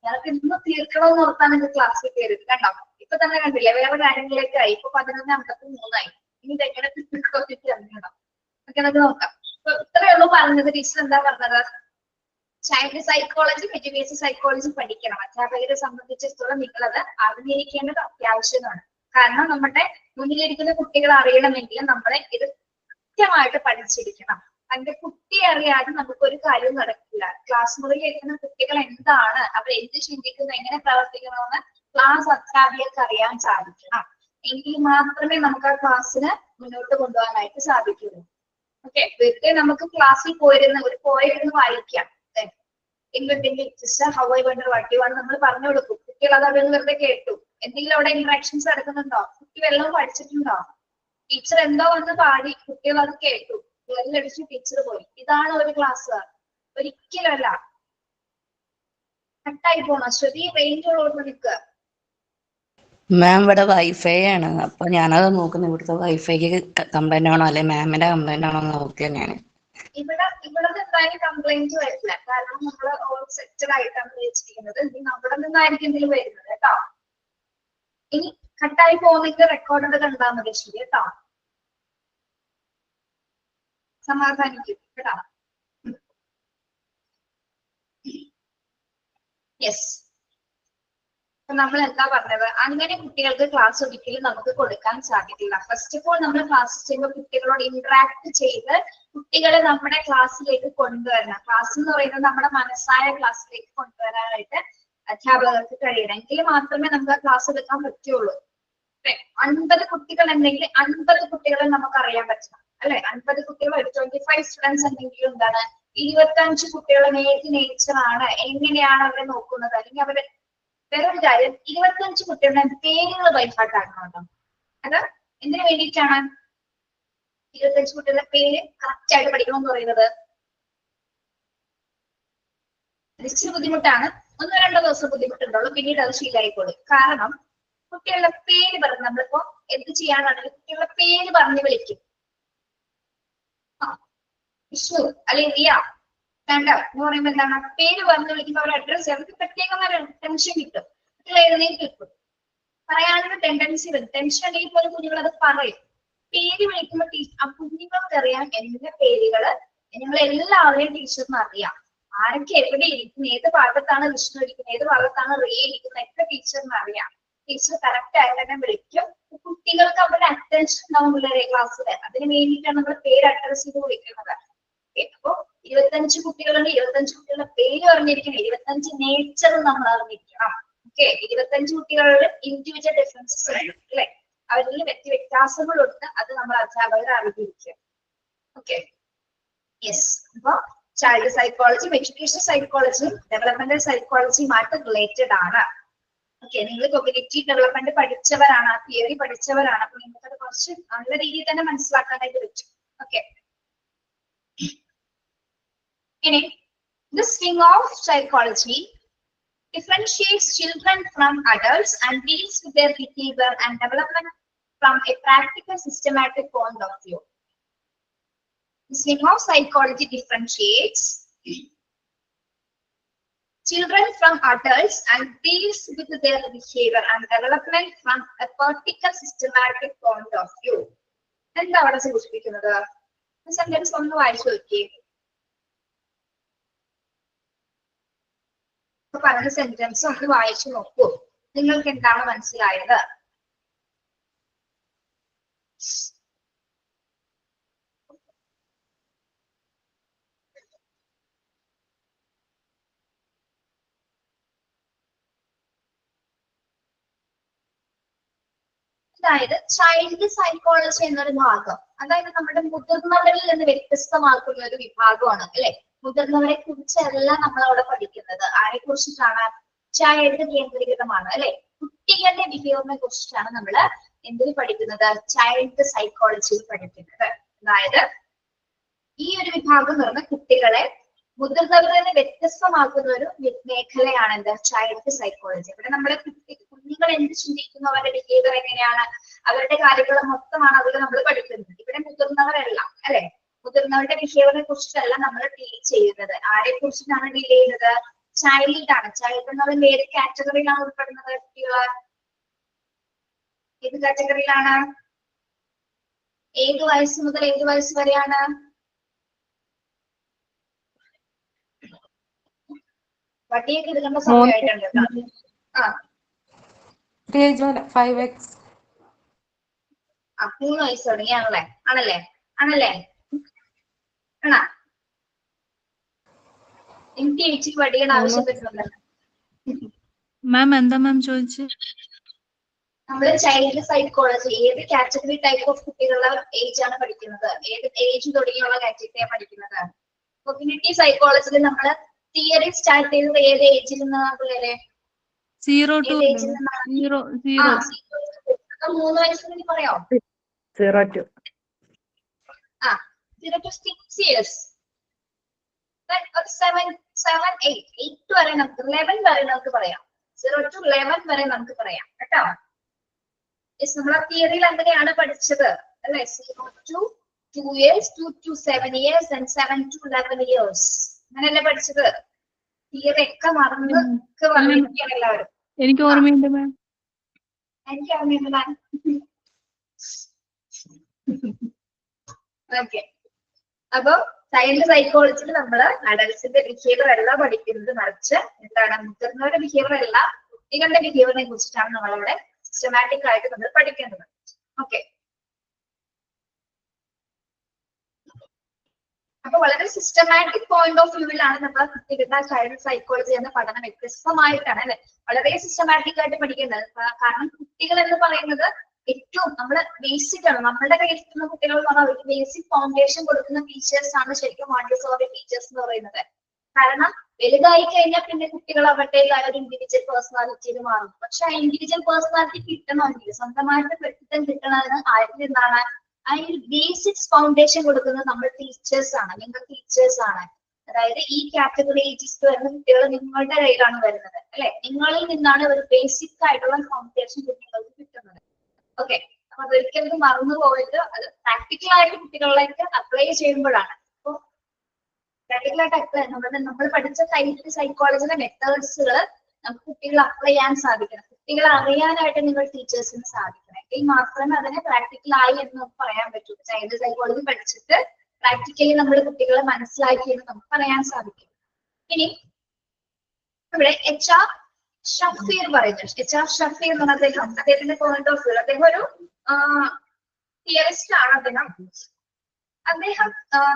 ഞങ്ങൾക്ക് ഇന്ന് തീർക്കണമെന്ന് ഓർത്താണ് നിങ്ങൾക്ക് ക്ലാസ്സിൽ കയറിയത്. കണ്ടോ, ഇപ്പൊ തന്നെ കണ്ടില്ലേ, വേറെ കാര്യങ്ങളിലേക്കായി. ഇപ്പൊ 11:53 ഇനി ഇതെങ്ങനെ തീർക്കൊക്കെ അറിയണം. ഒക്കെ നമുക്ക് നോക്കാം. ഇപ്പൊ ഇത്രയേ ഉള്ളൂ പറഞ്ഞത്. ടീച്ചർ എന്താ പറഞ്ഞത്? ചൈൽഡ് സൈക്കോളജിയും എഡ്യൂക്കേഷൻ സൈക്കോളജിയും പഠിക്കണം. അധ്യാപകരെ സംബന്ധിച്ചിടത്തോളം നിങ്ങളത് അറിഞ്ഞിരിക്കേണ്ടത് അത്യാവശ്യമാണ്. കാരണം നമ്മുടെ മുന്നിലിരിക്കുന്ന കുട്ടികളെ അറിയണമെങ്കിൽ നമ്മളെ ഇത് കൃത്യമായിട്ട് പഠിച്ചിരിക്കണം. അതിന്റെ കുട്ടിയെ അറിയാതെ നമുക്ക് ഒരു കാര്യവും നടക്കില്ല. ക്ലാസ് മുറിയിൽ ഇരിക്കുന്ന കുട്ടികൾ എന്താണ്, അവർ എന്ത് ചിന്തിക്കുന്നു, എങ്ങനെ പ്രവർത്തിക്കണമെന്ന് ക്ലാസ് അധ്യാപികർക്ക് അറിയാൻ സാധിക്കണം. എങ്കിൽ മാത്രമേ നമുക്ക് ആ ക്ലാസ്സിന് മുന്നോട്ട് കൊണ്ടുപോകാനായിട്ട് സാധിക്കുള്ളൂ. ഓക്കെ, വെറുതെ നമുക്ക് ക്ലാസ്സിൽ പോയിരുന്ന് വായിക്കാം. How I wonder what you ആണ് നമ്മൾ പറഞ്ഞു കൊടുക്കും. കുട്ടികൾ അത് അവിടെ വെറുതെ കേട്ടു. എന്തെങ്കിലും അവിടെ ഇന്ററാക്ഷൻസ് നടക്കുന്നുണ്ടോ? കുട്ടി വല്ലതും പഠിച്ചിട്ടുണ്ടോ? ടീച്ചർ എന്തോ വന്ന് പാടി, കുട്ടികൾ അത് കേട്ടു, വെല്ലടിച്ച് ടീച്ചർ പോയി. ഇതാണ് ഒരു ക്ലാസ്? ഒരിക്കലല്ല. കട്ടായി പോണോ? ശ്രുതി റേഞ്ച് ഉള്ളോട്ട് നിൽക്കുക. മാം ഇവിടെ വൈഫൈ ആണ്, അപ്പൊ ഞാനത് നോക്കുന്നത് ഇവിടുത്തെ വൈഫൈക്ക് കംപ്ലൈന്റ് ആണോ അല്ലെ മാമിന്റെ കംപ്ലൈന്റ് ആണോ നോക്കിയാ ഞാൻ. ഇവിടെ എന്തായാലും കംപ്ലൈന്റ് വരില്ല. കാരണം നമ്മൾ ഓൾ സെക്ടർ ആയിട്ടാണ് വെച്ചിരിക്കുന്നത്. ഇനി നമ്മുടെ നിന്നായിരിക്കും എന്തെങ്കിലും വരുന്നത് കേട്ടോ. ഇനി കട്ടായി പോകുന്നെങ്കിൽ റെക്കോർഡ് കണ്ടാൽ മതി. ശരി കേട്ടോ, സമാധാനിക്കും കേട്ടോ. യെസ്, നമ്മൾ എന്താ പറഞ്ഞത്? അങ്ങനെ കുട്ടികൾക്ക് ക്ലാസ് ഒരിക്കലും നമുക്ക് കൊടുക്കാൻ സാധിക്കില്ല. ഫസ്റ്റ് ഓഫ് ഓൾ നമ്മൾ ക്ലാസ് ചെയ്യുമ്പോൾ കുട്ടികളോട് ഇന്ററാക്ട് ചെയ്ത് കുട്ടികളെ നമ്മുടെ ക്ലാസ്സിലേക്ക് കൊണ്ടുവരണം. ക്ലാസ് എന്ന് പറയുന്നത് നമ്മുടെ മനസ്സായ ക്ലാസ്സിലേക്ക് കൊണ്ടുവരാനായിട്ട് അധ്യാപകർക്ക് കഴിയണം. എങ്കിൽ മാത്രമേ നമുക്ക് ആ ക്ലാസ് എടുക്കാൻ പറ്റുള്ളൂ. 50 കുട്ടികൾ ഉണ്ടെങ്കിൽ 50 കുട്ടികളെ നമുക്ക് അറിയാൻ പറ്റണം അല്ലെ. 50 കുട്ടികൾ, 25 സ്റ്റുഡൻസ് ഉണ്ടെങ്കിലും എന്താണ്, 25 കുട്ടികളെ ഏത് നേച്ചറാണ്, എങ്ങനെയാണ് അവരെ നോക്കുന്നത്, അല്ലെങ്കിൽ അവരെ വേറൊരു കാര്യം, 25 കുട്ടികളുടെ പേരുകൾ ബൈഹാർട്ടാക്കണം. അത് എന്തിനു വേണ്ടിയിട്ടാണ്? 25 കുട്ടികളുടെ പേര് കറക്റ്റ് ആയിട്ട് പഠിക്കണം എന്ന് പറയുന്നത് ഇച്ചിരി ബുദ്ധിമുട്ടാണ്. 1-2 ദിവസം ബുദ്ധിമുട്ടുണ്ടുള്ളൂ, പിന്നീട് അത് ശീലമായിക്കോളും. കാരണം കുട്ടികളുടെ പേര് പറഞ്ഞ് നമ്മളിപ്പോ എന്ത് ചെയ്യാനാണെങ്കിൽ കുട്ടികളുടെ പേര് പറഞ്ഞ് വിളിക്കും. വിഷ്ണു അല്ലെങ്കിൽ റിയ വേണ്ട എന്ന് പറയുമ്പോ എന്താണ്, പേര് പറഞ്ഞു വിളിക്കുമ്പോൾ അവർ അഡ്രസ് അവർക്ക് പ്രത്യേകം ടെൻഷൻ കിട്ടും. കുട്ടികൾ എഴുന്നേറ്റ് കിട്ടും, പറയാനൊരു ടെൻഡൻസി വരും. ടെൻഷൻ ഉണ്ടെങ്കിൽ പോലും കുഞ്ഞുങ്ങൾ അത് പറയും. പേര് വിളിക്കുമ്പോൾ കുഞ്ഞുങ്ങൾക്ക് അറിയാം എന്റെ പേരുകള് നിങ്ങൾ എല്ലാവരെയും ടീച്ചറിന് അറിയാം. ആരൊക്കെ എവിടെ ഇരിക്കുന്നു, ഏത് ഭാഗത്താണ് വിഷ്ണു ഇരിക്കുന്നത്, ഏത് ഭാഗത്താണ് റിയ ഇരിക്കുന്നത്, ഒക്കെ ടീച്ചറിന് അറിയാം. ടീച്ചർ കറക്റ്റ് ആയിട്ട് തന്നെ വിളിക്കും. കുട്ടികൾക്ക് അവരുടെ അറ്റൻഷൻ ഉണ്ടാവും പിള്ളേരെ ക്ലാസ്സിൽ. അതിന് വേണ്ടിയിട്ടാണ് നമ്മൾ പേര് അഡ്രസ് ചെയ്ത് വിളിക്കുന്നത്. അപ്പൊ 25 കുട്ടികളുണ്ട്, 25 കുട്ടികളുടെ പേര് അറിഞ്ഞിരിക്കണം, 25 നേച്ചറും നമ്മൾ അറിഞ്ഞിരിക്കണം. ഓക്കെ, 25 കുട്ടികളുടെ ഇൻഡിവിജ്വൽ ഡിഫറൻസസ് ഉണ്ട് അല്ലെ, അവരിൽ വ്യത്യാസങ്ങളുണ്ട്. അത് നമ്മൾ അധ്യാപകർ അറിഞ്ഞിരിക്കുക. Okay, yes. അപ്പൊ ചൈൽഡ് സൈക്കോളജിയും എഡ്യൂക്കേഷൻ സൈക്കോളജിയും ഡെവലപ്മെന്റൽ സൈക്കോളജിയുമായിട്ട് റിലേറ്റഡ് ആണ്. ഓക്കെ, നിങ്ങൾ കോഗ്നിറ്റീവ് ഡെവലപ്മെന്റ് പഠിച്ചവരാണ്, ആ തിയറി പഠിച്ചവരാണ്. അപ്പൊ നിങ്ങൾക്ക് അത് കുറച്ച് നല്ല രീതിയിൽ തന്നെ മനസ്സിലാക്കാനായിട്ട് പറ്റും. ഓക്കെ, ഇനി this wing of psychology differentiates children from adults and deals with their behavior and development from a practical systematic point of view. This wing of psychology differentiates children from adults and deals with their behavior and development from a particular systematic point of view. എന്താ അവിടെ സൂചിപ്പിക്കുന്നത്? Sentence ഒന്ന് വായിച്ചു നോക്കിയേ. പറഞ്ഞ sentence ഒന്ന് വായിച്ചു നോക്കൂ. നിങ്ങൾക്ക് എന്താണ് മനസ്സിലായത്? അതായത് ചൈൽഡ് സൈക്കോളജി എന്നൊരു ഭാഗം, അതായത് നമ്മുടെ മുതിർന്നവരിൽ നിന്ന് വ്യത്യസ്തമാക്കുന്ന ഒരു വിഭാഗമാണ് അല്ലെ. മുതിർന്നവരെ കുറിച്ചല്ല നമ്മൾ അവിടെ പഠിക്കുന്നത്. ആരെ കുറിച്ചിട്ടാണ്? ചൈൽഡ് കേന്ദ്രീകൃതമാണ് അല്ലെ. കുട്ടികളുടെ ബിഹേവിയറിനെ കുറിച്ചിട്ടാണ് നമ്മൾ എന്തിൽ പഠിക്കുന്നത്? ചൈൽഡ് സൈക്കോളജിയിൽ പഠിക്കുന്നത്. അതായത് ഈ ഒരു വിഭാഗം എന്ന് പറഞ്ഞാൽ കുട്ടികളെ മുതിർന്നവരിൽ നിന്ന് വ്യത്യസ്തമാക്കുന്ന ഒരു മേഖലയാണ് എന്ത്? Child psychology. ഇവിടെ നമ്മുടെ കുഞ്ഞുങ്ങൾ എന്ത് ചിന്തിക്കുന്നു, അവരുടെ ബിഹേവിയർ എങ്ങനെയാണ്, അവരുടെ കാര്യങ്ങൾ മൊത്തമാണ് അതിൽ നമ്മൾ പഠിക്കുന്നത്. ഇവിടെ മുതിർന്നവരല്ല അല്ലെ. മുതിർന്നവരുടെ ബിഹേവിയറിനെ കുറിച്ചിട്ടല്ല നമ്മൾ ഡീൽ ചെയ്യുന്നത്. ആരെ കുറിച്ചിട്ടാണ് ഡീൽ ചെയ്യുന്നത്? ചൈൽഡ് ആണ്. ചൈൽഡ് എന്നുള്ള ഏത് കാറ്റഗറിയിലാണ് ഉൾപ്പെടുന്നത്? കുട്ടികള് ഏത് കാറ്റഗറിയിലാണ്? ഏത് വയസ്സ് മുതൽ ഏത് വയസ്സ് വരെയാണ്? വട്ടിയൊക്കെ എടുക്കേണ്ട സമയമായിട്ടുണ്ട്. ആ 5x. 3 വയസ്സ് തുടങ്ങിയാണല്ലേ? ആണല്ലേ? ആണല്ലേ? ആണോ? എനിക്ക് ചേച്ചി വടിയുടെ ആവശ്യം വരുന്നുണ്ടല്ലോ. മാം എന്താ മാം ചോദിച്ചു? നമ്മള് ചൈൽഡ് സൈക്കോളജി ഏത് കാറ്റഗറി ടൈപ്പ് ഓഫ് കുട്ടികളുടെ ഏജ് ആണ് പഠിക്കുന്നത്? ഏത് ഏജ് തുടങ്ങിയുള്ള കാറ്റഗറിയാണ് പഠിക്കുന്നത്? കോഗ്നിറ്റീവ് സൈക്കോളജിയിൽ നമ്മള് തിയറി സ്റ്റാർട്ട് ചെയ്തത് ഏത് ഏജിൽ നിന്നാണ് പിള്ളേരെ? 0 to 3 വയസ്സിൽ പറയാം. 0 to 6 years. 7, 8 വരെ നമുക്ക് 11 വരെ നമുക്ക് പറയാം. 0 to 11 വരെ നമുക്ക് പറയാം കേട്ടോ. നമ്മളെ തിയറിയിൽ അങ്ങനെയാണ് പഠിച്ചത് അല്ലെ. 0 to 2 years, 2 to 7 years and 7 to 11 years അങ്ങനെയല്ലേ പഠിച്ചത്. തിയറി ഒക്കെ മറന്ന് വന്നിരിക്കുകയാണ് എല്ലാവരും. എനിക്ക് ഓർമ്മയുണ്ട് മാം. എനിക്ക് ഓർമ്മയുണ്ട് മാം. ഓക്കെ. അപ്പൊ ചൈൽഡ് സൈക്കോളജിയിൽ നമ്മൾ അഡൽട്സിന്റെ ബിഹേവിയർ അല്ല പഠിക്കുന്നത്, മറിച്ച് എന്താണ്? മുതിർന്നവരുടെ ബിഹേവിയർ അല്ല, കുട്ടികളുടെ ബിഹേവിയറിനെ കുറിച്ചിട്ടാണ് നമ്മളവിടെ സിസ്റ്റമാറ്റിക് ആയിട്ട് നമ്മൾ പഠിക്കേണ്ടത്. ഓക്കെ. അപ്പൊ വളരെ സിസ്റ്റമാറ്റിക് പോയിന്റ് ഓഫ് വ്യൂവിലാണ് നമ്മൾ കുട്ടികളുടെ ചൈൽഡ് സൈക്കോളജി എന്ന പഠനം വ്യത്യസ്തമായിട്ടാണ് അല്ലെ വളരെ സിസ്റ്റമാറ്റിക് ആയിട്ട് പഠിക്കേണ്ടത്. കാരണം കുട്ടികൾ എന്ന് പറയുന്നത് ഏറ്റവും നമ്മള് ബേസിക് ആണ്. നമ്മുടെ കയ്യിലുള്ള കുട്ടികൾ എന്ന് പറഞ്ഞാൽ അവർക്ക് ബേസിക് ഫൗണ്ടേഷൻ കൊടുക്കുന്ന ടീച്ചേഴ്സ് ആണ് ശരിക്കും മോണ്ടിസോറി ടീച്ചേഴ്സ് എന്ന് പറയുന്നത്. കാരണം വലുതായി കഴിഞ്ഞാൽ പിന്നെ കുട്ടികൾ അവരുടേതായ ഒരു ഇൻഡിവിജ്വൽ പേഴ്സണാലിറ്റിയിൽ മാറും. പക്ഷെ ആ ഇൻഡിവിജ്വൽ പേഴ്സണാലിറ്റി കിട്ടണമെങ്കിൽ, സ്വന്തമായിട്ട് വ്യക്തിത്വം കിട്ടണതിന് ആദ്യം എന്താണ്? ആ ഒരു ബേസിക്സ് ഫൗണ്ടേഷൻ കൊടുക്കുന്നത് നമ്മൾ ടീച്ചേഴ്സ് ആണ്. നിങ്ങൾ ടീച്ചേഴ്സ് ആണ്. അതായത് ഈ കാറ്റഗറി ഏജസ് വരുന്ന കുട്ടികൾ നിങ്ങളുടെ കയ്യിലാണ് വരുന്നത് അല്ലെ. നിങ്ങളിൽ നിന്നാണ് ഒരു ബേസിക് ആയിട്ടുള്ള ഫൗണ്ടേഷൻ കുട്ടികൾക്ക് കിട്ടുന്നത്. ഓക്കെ. അപ്പൊ അതൊരിക്കലും മറന്നു പോയിട്ട് അത് പ്രാക്ടിക്കൽ ആയിട്ട് കുട്ടികളിലേക്ക് അപ്ലൈ ചെയ്യുമ്പോഴാണ്. അപ്പൊ പ്രാക്ടിക്കൽ ആയിട്ട് നമ്മൾ പഠിച്ച ചൈൽഡ് സൈക്കോളജിയുടെ മെത്തേഡ്സുകൾ നമുക്ക് കുട്ടികൾ അപ്ലൈ ചെയ്യാൻ സാധിക്കണം. കുട്ടികളെ അറിയാനായിട്ട് നിങ്ങൾ ടീച്ചേഴ്സിന് സാധിക്കണം. എങ്കിൽ മാത്രമേ അതിനെ പ്രാക്ടിക്കലായി എന്ന് നമുക്ക് പറയാൻ പറ്റൂ. ചൈൽഡ് സൈക്കോളജി പഠിച്ചിട്ട് പ്രാക്ടിക്കലി നമ്മൾ കുട്ടികളെ മനസ്സിലാക്കി എന്ന് നമുക്ക് പറയാൻ സാധിക്കും. ഇനി ഇവിടെ HR ഷഫീർ പറയുന്നത്. HR ഷഫീർ എന്ന് പറഞ്ഞ അദ്ദേഹത്തിന്റെ പോയിന്റ് ഓഫ് വ്യൂ, അദ്ദേഹം ഒരു തിയറിസ്റ്റ് ആണ്. അദ്ദേഹം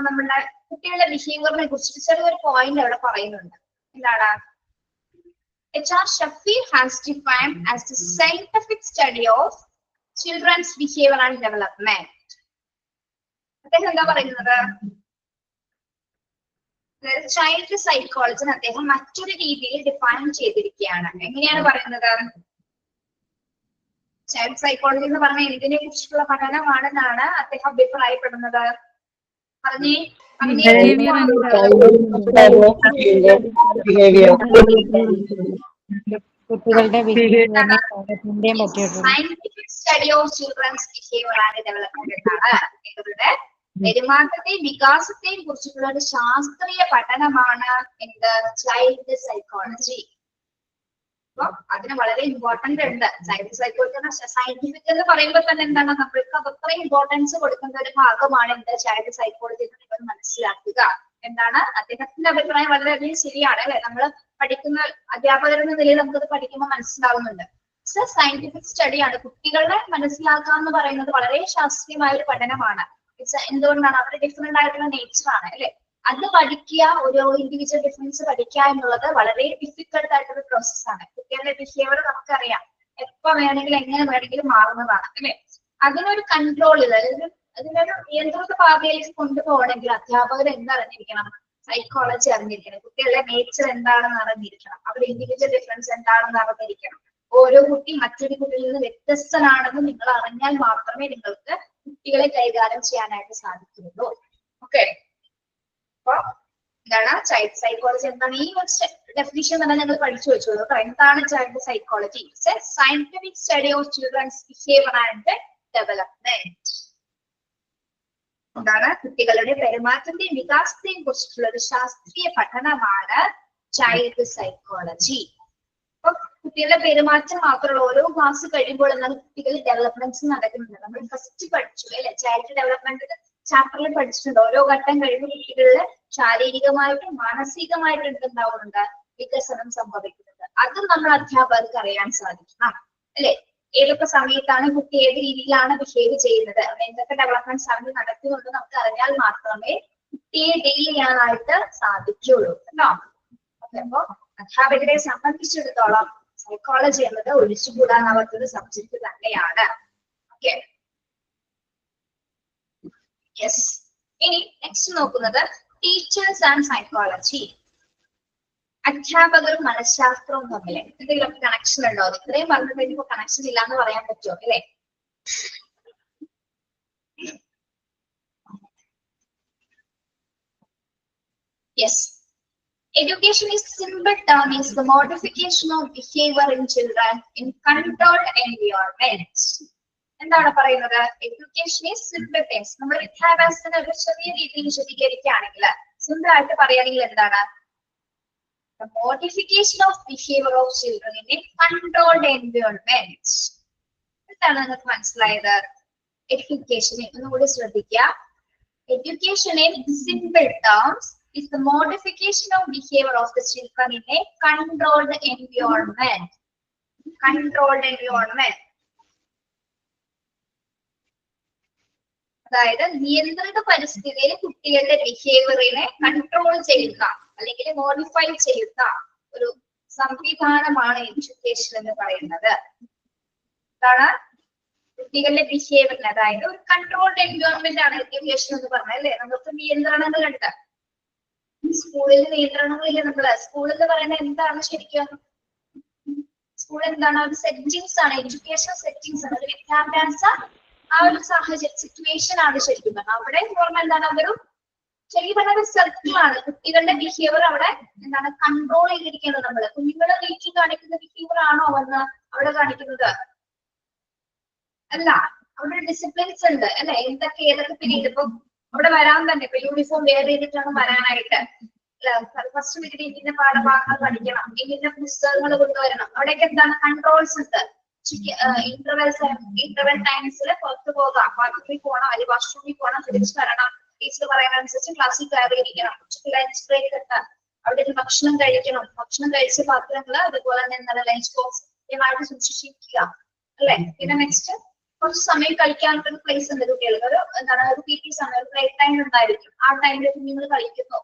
നമ്മുടെ കുട്ടികളുടെ ബിഹേവിയറിനെ കുറിച്ചിട്ട് ചെറിയൊരു പോയിന്റ് അവിടെ പറയുന്നുണ്ട്. എന്താണ്? HR Shafir has defined as the scientific study of children's behavior and development. അദ്ദേഹം എന്താ പറയുന്നത്? ചൈൽഡ് സൈക്കോളജി അദ്ദേഹം മറ്റൊരു രീതിയിൽ ഡിഫൈൻ ചെയ്തിരിക്കുകയാണ്. എങ്ങനെയാണ് പറയുന്നത്? ചൈൽഡ് സൈക്കോളജി എന്ന് പറഞ്ഞാൽ എന്തിനെ കുറിച്ചുള്ള പഠനമാണെന്നാണ് അദ്ദേഹം അഭിപ്രായപ്പെടുന്നത്. പറഞ്ഞേ. Scientific study of children's behaviour and development എന്നാണ് കുട്ടികളുടെ പെരുമാറ്റത്തെയും വികാസത്തെയും കുറിച്ചിട്ടുള്ള ഒരു ശാസ്ത്രീയ പഠനമാണ് എന്ത് ചൈൽഡ് സൈക്കോളജി. അപ്പൊ അതിന് വളരെ ഇമ്പോർട്ടന്റ് ഉണ്ട്. ചൈൽഡ് സൈക്കോളജി സയന്റിഫിക് എന്ന് പറയുമ്പോൾ തന്നെ എന്താണ് നമ്മൾക്ക് അത് അത്രയും ഇമ്പോർട്ടൻസ് കൊടുക്കുന്ന ഒരു ഭാഗമാണ് എന്ത് ചൈൽഡ് സൈക്കോളജി എന്ന് നിങ്ങൾ മനസ്സിലാക്കുക. എന്താണ് അദ്ദേഹത്തിന്റെ അഭിപ്രായം വളരെയധികം ശരിയാണ് അല്ലെ. നമ്മൾ പഠിക്കുന്ന അധ്യാപകരെന്ന നിലയിൽ നമുക്കത് പഠിക്കുമ്പോൾ മനസ്സിലാവുന്നുണ്ട്. സയന്റിഫിക് സ്റ്റഡിയാണ്. കുട്ടികളെ മനസ്സിലാക്കുക എന്ന് പറയുന്നത് വളരെ ശാസ്ത്രീയമായ ഒരു പഠനമാണ്. എന്തുകൊണ്ടാണ് അവരുടെ ഡിഫറെന്റ് ആയിട്ടുള്ള നേച്ചർ ആണ് അല്ലെ. അത് പഠിക്കുക, ഓരോ ഇൻഡിവിജ്വൽ ഡിഫറൻസ് പഠിക്കുക എന്നുള്ളത് വളരെ ഡിഫിക്കൽട്ട് ആയിട്ടുള്ള പ്രോസസ്സാണ്. കുട്ടികളുടെ ബിഹേവിയർ നമുക്കറിയാം, എപ്പോ വേണമെങ്കിലും എങ്ങനെ വേണമെങ്കിലും മാറുന്നതാണ് അല്ലെ. അതിനൊരു കൺട്രോൾ, അതായത് അതിനൊരു നിയന്ത്രിത പാതയിലേക്ക് കൊണ്ടുപോകണമെങ്കിൽ അധ്യാപകർ എന്തറിഞ്ഞിരിക്കണം? സൈക്കോളജി അറിഞ്ഞിരിക്കണം. കുട്ടികളുടെ നേച്ചർ എന്താണെന്ന് അറിഞ്ഞിരിക്കണം. അവരുടെ ഇൻഡിവിജ്വൽ ഡിഫറൻസ് എന്താണെന്ന് അറിഞ്ഞിരിക്കണം. ഓരോ കുട്ടി മറ്റൊരു കുട്ടിയിൽ നിന്ന് വ്യത്യസ്തനാണെന്ന് നിങ്ങൾ അറിഞ്ഞാൽ മാത്രമേ നിങ്ങൾക്ക് കുട്ടികളെ കൈകാര്യം ചെയ്യാനായിട്ട് സാധിക്കുള്ളൂ. ഓക്കെ, അപ്പൊ എന്താണ് ചൈൽഡ് സൈക്കോളജി? എന്താണ് ഈ ഡെഫിനിഷൻ തന്നെ നിങ്ങൾ പഠിച്ചു വെച്ചോളൂ. എന്താണ് child psychology? Scientific study of children's behaviour and development. എന്താണ്? കുട്ടികളുടെ പെരുമാറ്റത്തെയും വികാസത്തെയും കുറിച്ചിട്ടുള്ള ഒരു ശാസ്ത്രീയ പഠനമാണ് ചൈൽഡ് സൈക്കോളജി. അപ്പൊ കുട്ടികളുടെ പെരുമാറ്റം മാത്രമല്ല, ഓരോ ക്ലാസ് കഴിയുമ്പോൾ എന്താണ് കുട്ടികൾ ഡെവലപ്മെന്റ്സ് നടക്കുന്നുണ്ട്. നമ്മൾ ഫസ്റ്റ് പഠിച്ചു അല്ലെ, ചൈൽഡ് ഡെവലപ്മെന്റ് ചാപ്റ്ററിൽ പഠിച്ചിട്ടുണ്ട്. ഓരോ ഘട്ടം കഴിയുമ്പോൾ കുട്ടികളില് ശാരീരികമായിട്ടും മാനസികമായിട്ടും എന്തുണ്ടാവുന്നുണ്ട്? വികസനം സംഭവിക്കുന്നുണ്ട്. അതും നമ്മൾ അധ്യാപകർക്ക് അറിയാൻ സാധിക്കണം അല്ലെ. ഏതൊക്കെ സമയത്താണ് കുട്ടി ഏത് രീതിയിലാണ് ബിഹേവ് ചെയ്യുന്നത്, എന്തൊക്കെ ഡെവലപ്മെന്റ്സ് അവന് നടക്കുന്നുണ്ട് നമുക്ക് അറിഞ്ഞാൽ മാത്രമേ കുട്ടിയെ ഡീൽ ചെയ്യാനായിട്ട് സാധിക്കുള്ളൂ കേട്ടോ. അപ്പൊ അധ്യാപകരെ സംബന്ധിച്ചിടത്തോളം സൈക്കോളജി എന്നത് ഒഴിച്ചുകൂടാനാവാത്തൊരു സബ്ജക്ട് തന്നെയാണ്. Okay, yes. ഇനി നെക്സ്റ്റ് നോക്കുന്നത് ടീച്ചേഴ്സ് ആൻഡ് സൈക്കോളജി. അധ്യാപകരും മനഃശാസ്ത്രവും തമ്മിൽ എന്തെങ്കിലും കണക്ഷൻ ഉണ്ടോ? ഇത്രയും പറഞ്ഞു കഴിഞ്ഞപ്പോ കണക്ഷൻ ഇല്ലാന്ന് പറയാൻ പറ്റുമോ അല്ലെ? Yes. Education is simple term is the modification of behavior in children in controlled environments. എന്താണ് പറയുന്നത്? Education is simple things. നമ്മൾ വിദ്യാഭ്യാസത്തിന് ഒരു ചെറിയ രീതിയിൽ വിശദീകരിക്കുകയാണെങ്കിൽ, സിമ്പിൾ ആയിട്ട് പറയുകയാണെങ്കിൽ എന്താണ്? The modification of behavior of children in a controlled environment. എന്താണ് നിങ്ങൾക്ക് മനസ്സിലായത്? എഡ്യൂക്കേഷനെ ഒന്നുകൂടി ശ്രദ്ധിക്കുക. Education in simple terms is the modification of behavior of the children in a controlled environment. Controlled environment. അതായത് നിയന്ത്രിത പരിസ്ഥിതിയിൽ കുട്ടികളുടെ ബിഹേവിയറിനെ കൺട്രോൾ ചെയ്യുക അല്ലെങ്കിൽ മോഡിഫൈ ചെയ്യുന്ന ഒരു സംവിധാനമാണ് എഡ്യൂക്കേഷൻ എന്ന് പറയുന്നത്. എന്താണ്? കുട്ടികളുടെ ബിഹേവിയറിന്, അതായത് ഒരു കൺട്രോൾഡ് എൻവയോൺമെന്റ് ആണ് എഡ്യൂക്കേഷൻ എന്ന് പറഞ്ഞത് അല്ലെ. നമുക്ക് നിയന്ത്രണങ്ങളുണ്ട്. സ്കൂളിൽ നിയന്ത്രണങ്ങളില്ല. നമ്മള് സ്കൂൾ എന്ന് പറയുന്നത് എന്താണ് ശരിക്കും? സ്കൂൾ എന്താണ്? ഒരു സെറ്റിങ്സ് ആണ്, എഡ്യൂക്കേഷൻ സെറ്റിങ്സ് ആണ്, ഒരു വിദ്യാഭ്യാസ ആ ഒരു സാഹചര്യം സിറ്റുവേഷൻ ആണ് ശരിക്കും പറഞ്ഞാൽ. അവിടെ ഓർമ്മ എന്താണ്? അതൊരു ശരിക്കും പറഞ്ഞ ഒരു സർക്കിളാണ്. കുട്ടികളുടെ ബിഹേവിയർ അവിടെ എന്താണ് കൺട്രോൾ ചെയ്തിരിക്കുന്നത്. നമ്മള് കുഞ്ഞുങ്ങളെ വീട്ടിൽ കാണിക്കുന്ന ബിഹേവിയർ ആണോ വന്ന് അവിടെ കാണിക്കുന്നത്? അല്ല, അവിടെ ഡിസിപ്ലിൻസ് ഉണ്ട് അല്ലെ. ഏതൊക്കെ പീരീഡ് ഇപ്പൊ അവിടെ വരാൻ തന്നെ ഇപ്പൊ യൂണിഫോം വെയർ ചെയ്തിട്ടാണ് വരാനായിട്ട്. ഫസ്റ്റ് പീരീഡ് ഇതിന്റെ പാഠഭാഗങ്ങൾ പഠിക്കണം, ഇതിന്റെ പുസ്തകങ്ങൾ കൊണ്ടുവരണം. അവിടെയൊക്കെ എന്താണ്? കൺട്രോൾസ് ഉണ്ട്. ഇന്റർവെൽ ടൈംസിൽ പുറത്തു പോകാം, ബാത്റൂമിൽ പോകണം, അല്ലെങ്കിൽ വാഷ്റൂമിൽ പോകണം, തിരിച്ചു വരണം, ടീച്ചർ പറയുന്നതനുസരിച്ച് ക്ലാസ്സിൽ കയറിയിരിക്കണം, ഉച്ചയ്ക്ക് ലഞ്ച് ബ്രേക്ക് കിട്ടാൻ അവിടെ ഭക്ഷണം കഴിക്കണം, ഭക്ഷണം കഴിച്ച പാത്രങ്ങൾ അതുപോലെ തന്നെ എന്താണ് ലഞ്ച് ബോക്സ് കൃത്യമായിട്ട് സൂക്ഷിച്ചിരിക്കുക അല്ലെ. പിന്നെ നെക്സ്റ്റ് കുറച്ച് സമയം കളിക്കാനുള്ള പ്ലേസ് ഉണ്ട് കുട്ടികൾക്ക്. ഒരു എന്താണ് ഒരു പി ടി സമയം, ഒരു പ്ലേ ടൈം ഉണ്ടായിരിക്കും. ആ ടൈമിൽ കുഞ്ഞുങ്ങൾ കളിക്കുന്നു.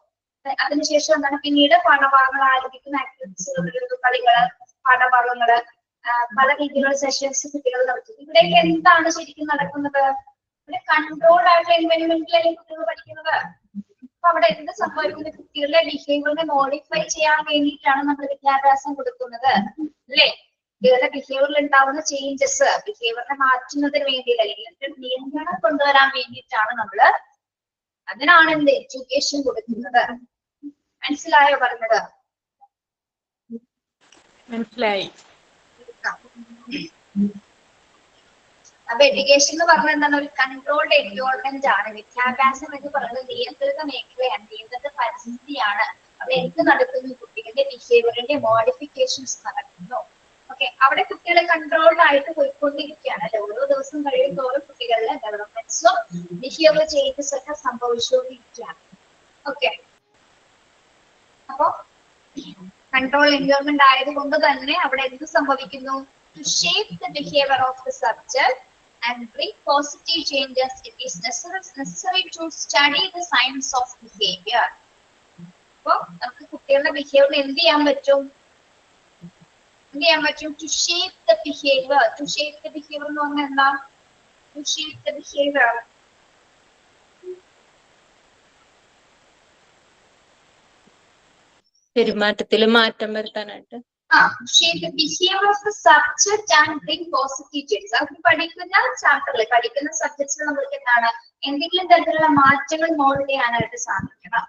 അതിനുശേഷം എന്താണ് പിന്നീട് പാഠഭാഗങ്ങൾ ആരംഭിക്കുന്ന ആക്ടിവിറ്റീസുകൾ, കളികള്, പാഠഭാഗങ്ങള്, പല രീതിയിലുള്ള സെഷൻസ് കുട്ടികൾ നടത്തുന്നു. ഇവിടേക്ക് എന്താണ് ശരിക്കും നടക്കുന്നത്? ഇവിടെ കൺട്രോൾഡ് ആയിട്ടുള്ള എൻവയോൺമെന്റിലല്ലേ കുട്ടികൾ പഠിക്കുന്നത്. അപ്പൊ അവിടെ എന്ത് സംഭവിക്കുന്നത്? കുട്ടികളുടെ ബിഹേവിയറിനെ മോഡിഫൈ ചെയ്യാൻ വേണ്ടിയിട്ടാണ് നമ്മൾ വിദ്യാഭ്യാസം കൊടുക്കുന്നത് അല്ലേ. കുട്ടികളുടെ ബിഹേവിയറിൽ ഉണ്ടാവുന്ന ചേഞ്ചസ്, ബിഹേവിയറിനെ മാറ്റുന്നതിന് വേണ്ടി അല്ലെങ്കിൽ നിയന്ത്രണം കൊണ്ടുവരാൻ വേണ്ടിയിട്ടാണ് നമ്മള് അതിനാണ് എന്ത് എഡ്യൂക്കേഷൻ കൊടുക്കുന്നത്. മനസ്സിലായോ പറഞ്ഞത്? മനസ്സിലായി. അപ്പൊ എഡ്യൂക്കേഷൻ എന്ന് പറഞ്ഞാൽ എന്താണ്? ഒരു കൺട്രോൾഡ് എൻവയോൺമെന്റ് ആണ്. വിദ്യാഭ്യാസം എന്ന് പറയുന്നത് നിയന്ത്രിത മേഖലയാണ്, നിയന്ത്രിത പരിസ്ഥിതിയാണ്. അവിടെ എന്ത് നടക്കുന്നു? കുട്ടികളുടെ ബിഹേവിയറിന്റെ മോഡിഫിക്കേഷൻസ് നടക്കുന്നു. ഓക്കെ, അവിടെ കുട്ടികളെ കൺട്രോൾഡ് ആയിട്ട് പോയിക്കൊണ്ടിരിക്കുകയാണ് അല്ലെ. ഓരോ ദിവസം കഴിയുന്നതോറും കുട്ടികളുടെ ഡെവലപ്മെന്റ്സും ബിഹേവിയർ ചേഞ്ചസ് ഒക്കെ സംഭവിച്ചുകൊണ്ടിരിക്കുകയാണ്. ഓക്കെ, അപ്പോ കൺട്രോൾ എൻവയോൺമെന്റ് ആയതുകൊണ്ട് തന്നെ അവിടെ എന്ത് സംഭവിക്കുന്നു? To shape the behavior of the subject and bring positive changes, it is necessary to study the science of behavior. അപ്പോ നമുക്ക് കുട്ടികളുടെ ബിഹേവിയർ എന്ത് ചെയ്യാൻ പറ്റും? To shape the behavior. To shape the behavior എന്ന് പറഞ്ഞാൽ എന്താ? To shape the behavior. പെരുമാറ്റത്തിൽ മാറ്റം വരുത്താനായിട്ട്. Shape the behavior of the subject and bring positive changes. അത് പഠിക്കുന്ന ചാപ്റ്ററിൽ പഠിക്കുന്ന സബ്ജക്ട്സിൽ നമുക്ക് എന്താണ് എന്തെങ്കിലും തരത്തിലുള്ള മാറ്റങ്ങൾ മോൾഡ് ചെയ്യാനായിട്ട് സാധിക്കണം.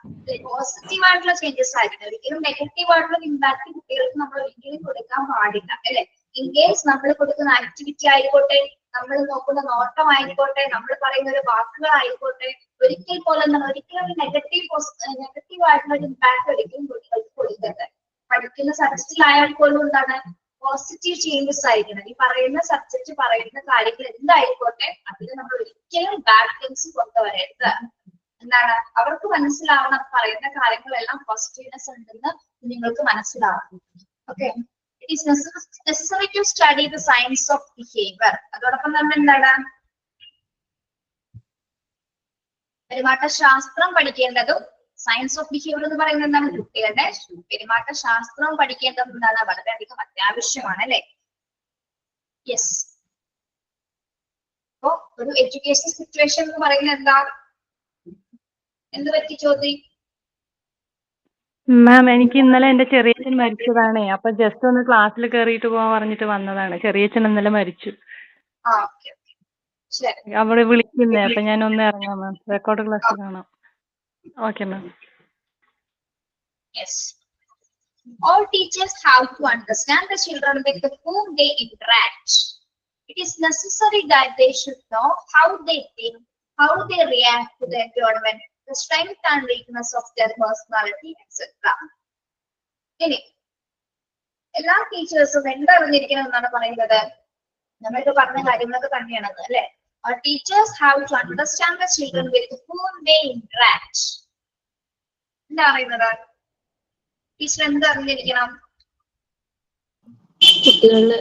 പോസിറ്റീവ് ആയിട്ടുള്ള ചേഞ്ചസ് ആയിരിക്കും. ഒരിക്കലും നെഗറ്റീവ് ആയിട്ടുള്ള ഇമ്പാക്ട് കുട്ടികൾക്ക് നമ്മൾ ഒരിക്കലും കൊടുക്കാൻ പാടില്ല അല്ലെ. ഇൻ കേസ് നമ്മൾ കൊടുക്കുന്ന ആക്ടിവിറ്റി ആയിക്കോട്ടെ, നമ്മൾ നോക്കുന്ന നോട്ടം ആയിക്കോട്ടെ, നമ്മൾ പറയുന്ന ഒരു വാക്കുകൾ ആയിക്കോട്ടെ, ഒരിക്കലും നെഗറ്റീവ് ആയിട്ടുള്ള ഒരു ഇമ്പാക്ട് ഒരിക്കലും കുട്ടികൾക്ക് കൊടുക്കരുത്. പഠിക്കുന്ന സബ്ജക്റ്റിലായാൽ പോലും എന്താണ് പോസിറ്റീവ് ചേഞ്ചസ് ആയിരിക്കണം. ഈ പറയുന്ന സബ്ജക്ട് പറയുന്ന കാര്യങ്ങൾ എന്തായിക്കോട്ടെ അതിന് നമ്മൾ ഒരിക്കലും ബാഡ് തിങ്സ് കൊണ്ടുവരരുത്. എന്താണ് അവർക്ക് മനസ്സിലാവണം പറയുന്ന കാര്യങ്ങളെല്ലാം പോസിറ്റീവ്നെസ് ഉണ്ടെന്ന് നിങ്ങൾക്ക് മനസ്സിലാവണം. Okay, it is necessary to study the science of behaviour. അതോടൊപ്പം തന്നെ എന്താണ് പെരുമാറ്റ ശാസ്ത്രം പഠിക്കേണ്ടതും സയൻസ് ഓഫ് ബിഹേവിയർ എന്ന് പറയുന്നത് എന്താണ്? കുട്ടികളുടെ പെരുമാറ്റ ശാസ്ത്രം പഠിക്കേണ്ടത് എന്താണ്? വളരെയധികം അത്യാവശ്യമാണ് അല്ലെ. യെസ്, അപ്പോ ഒരു എഡ്യൂക്കേഷൻ സിറ്റുവേഷൻ എന്ന് പറയുന്നത് എന്താ? എന്ത് പറ്റി ചോദ്യം? മാം, എനിക്ക് ഇന്നലെ എന്റെ ചെറിയച്ഛൻ മരിച്ചതാണേ. അപ്പൊ ജസ്റ്റ് ഒന്ന് ക്ലാസ്സിൽ കയറിയിട്ട് പോവാൻ പറഞ്ഞിട്ട് വന്നതാണ്. ചെറിയച്ഛൻ ഇന്നലെ മരിച്ചു. ഓക്കെ, ശരി. അവിടെ വിളിക്കുന്നേ. അപ്പൊ ഞാൻ ഒന്ന് ഇറങ്ങാം മാം. റെക്കോർഡ് ക്ലാസ് കാണാം. Okay, ma'am. Yes. All teachers have to understand the children with whom they interact. It is necessary that they should know how they think, how they react to the environment, the strength and weakness of their personality, etc. ഇനി എല്ലാ ടീച്ചേഴ്സും എന്തറിഞ്ഞിരിക്കണം എന്നാണ് പറയുന്നത്? നമ്മൾക്ക് പറഞ്ഞ കാര്യങ്ങളൊക്കെ തന്നെയാണ് അല്ലെ. Our teachers have to understand the children with whom they interact. എന്താ പറയുന്നത്? ടീച്ചർ എന്തറിഞ്ഞിരിക്കണം? കുട്ടികളില്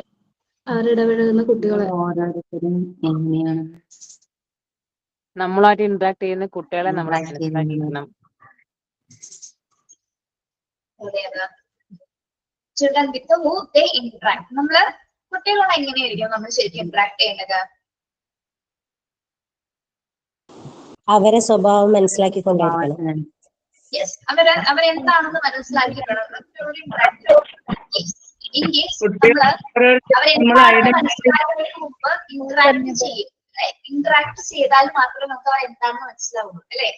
അവരിടപഴകുന്ന കുട്ടികളെ ഓരോരുത്തരും എങ്ങനെയാണ് നമ്മളായിട്ട് ഇന്ററാക്ട് ചെയ്യുന്ന കുട്ടികളെ നമ്മൾ മനസ്സിലാക്കിയിരിക്കണം. Children with whom they interact. നമ്മള് കുട്ടികളോട് എങ്ങനെയായിരിക്കും നമ്മൾ ശരിക്കും ഇന്ററാക്ട് ചെയ്യേണ്ടത്? അവരെ സ്വഭാവം മനസ്സിലാക്കിക്കൊണ്ടിരിക്കണം. യെസ്, അവരെന്താണെന്ന് മനസ്സിലാക്കിക്കണം. ഇൻ കേസ് അവരെന്താണെന്ന് മനസ്സിലാക്കുന്നതിന് മുമ്പ് ഇന്ററാക്ട് ചെയ്യും. ഇന്ററാക്ട് ചെയ്താൽ മാത്രമേ നമുക്ക് അവർ എന്താണെന്ന് മനസ്സിലാവുള്ളൂ അല്ലെ.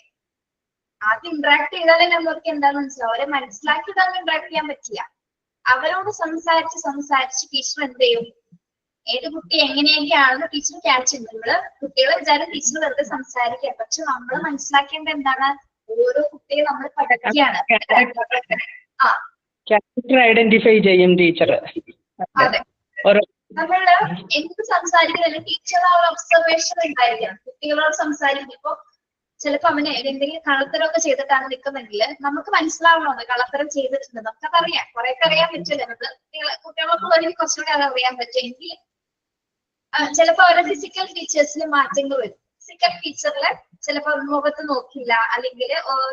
ആദ്യം ഇന്ററാക്ട് ചെയ്താലേ നമുക്ക് എന്താണെന്ന് മനസ്സിലാവും. അവരെ മനസ്സിലാക്കിയിട്ടാണ് ഇന്ററാക്ട് ചെയ്യാൻ പറ്റില്ല. അവരോട് സംസാരിച്ച് ടീച്ചർ എന്ത് ചെയ്യും? ഏത് കുട്ടി എങ്ങനെയൊക്കെയാണെന്ന് ടീച്ചർ ക്യാച്ച് ചെയ്യും. നമ്മള് കുട്ടികളെ വിചാരം ടീച്ചർ വെറുതെ സംസാരിക്കുക, പക്ഷെ നമ്മൾ മനസ്സിലാക്കേണ്ടത് എന്താണ്? ഓരോ കുട്ടിയെ നമ്മൾ പഠിക്കുകയാണ്. ഐഡന്റിഫൈ ചെയ്യും ടീച്ചർ. അതെ, നമ്മള് എന്ത് സംസാരിക്കുന്നില്ല ടീച്ചർ ആ ഒരു ഒബ്സർവേഷൻ ഉണ്ടായിരിക്കണം. കുട്ടികളോട് സംസാരിക്കുമ്പോ ചിലപ്പോ അവന് എന്തെങ്കിലും കള്ളത്തരമൊക്കെ ചെയ്തിട്ടാണ് നിൽക്കുന്നെങ്കിൽ നമുക്ക് മനസ്സിലാവണോ കള്ളത്തരം ചെയ്തിട്ടുണ്ട്. നമുക്കതറിയാം, കുറെയൊക്കെ അറിയാൻ പറ്റില്ല. കുട്ടികളൊക്കെ എനിക്ക് കുറച്ചുകൂടെ അത് അറിയാൻ പറ്റുമെങ്കിൽ ചിലപ്പോ അവരുടെ ഫിസിക്കൽ ഫീച്ചേഴ്സിൽ മാറ്റങ്ങൾ വരും. ഫിസിക്കൽ ഫീച്ചറില് ചിലപ്പോ മുഖത്ത് നോക്കില്ല, അല്ലെങ്കിൽ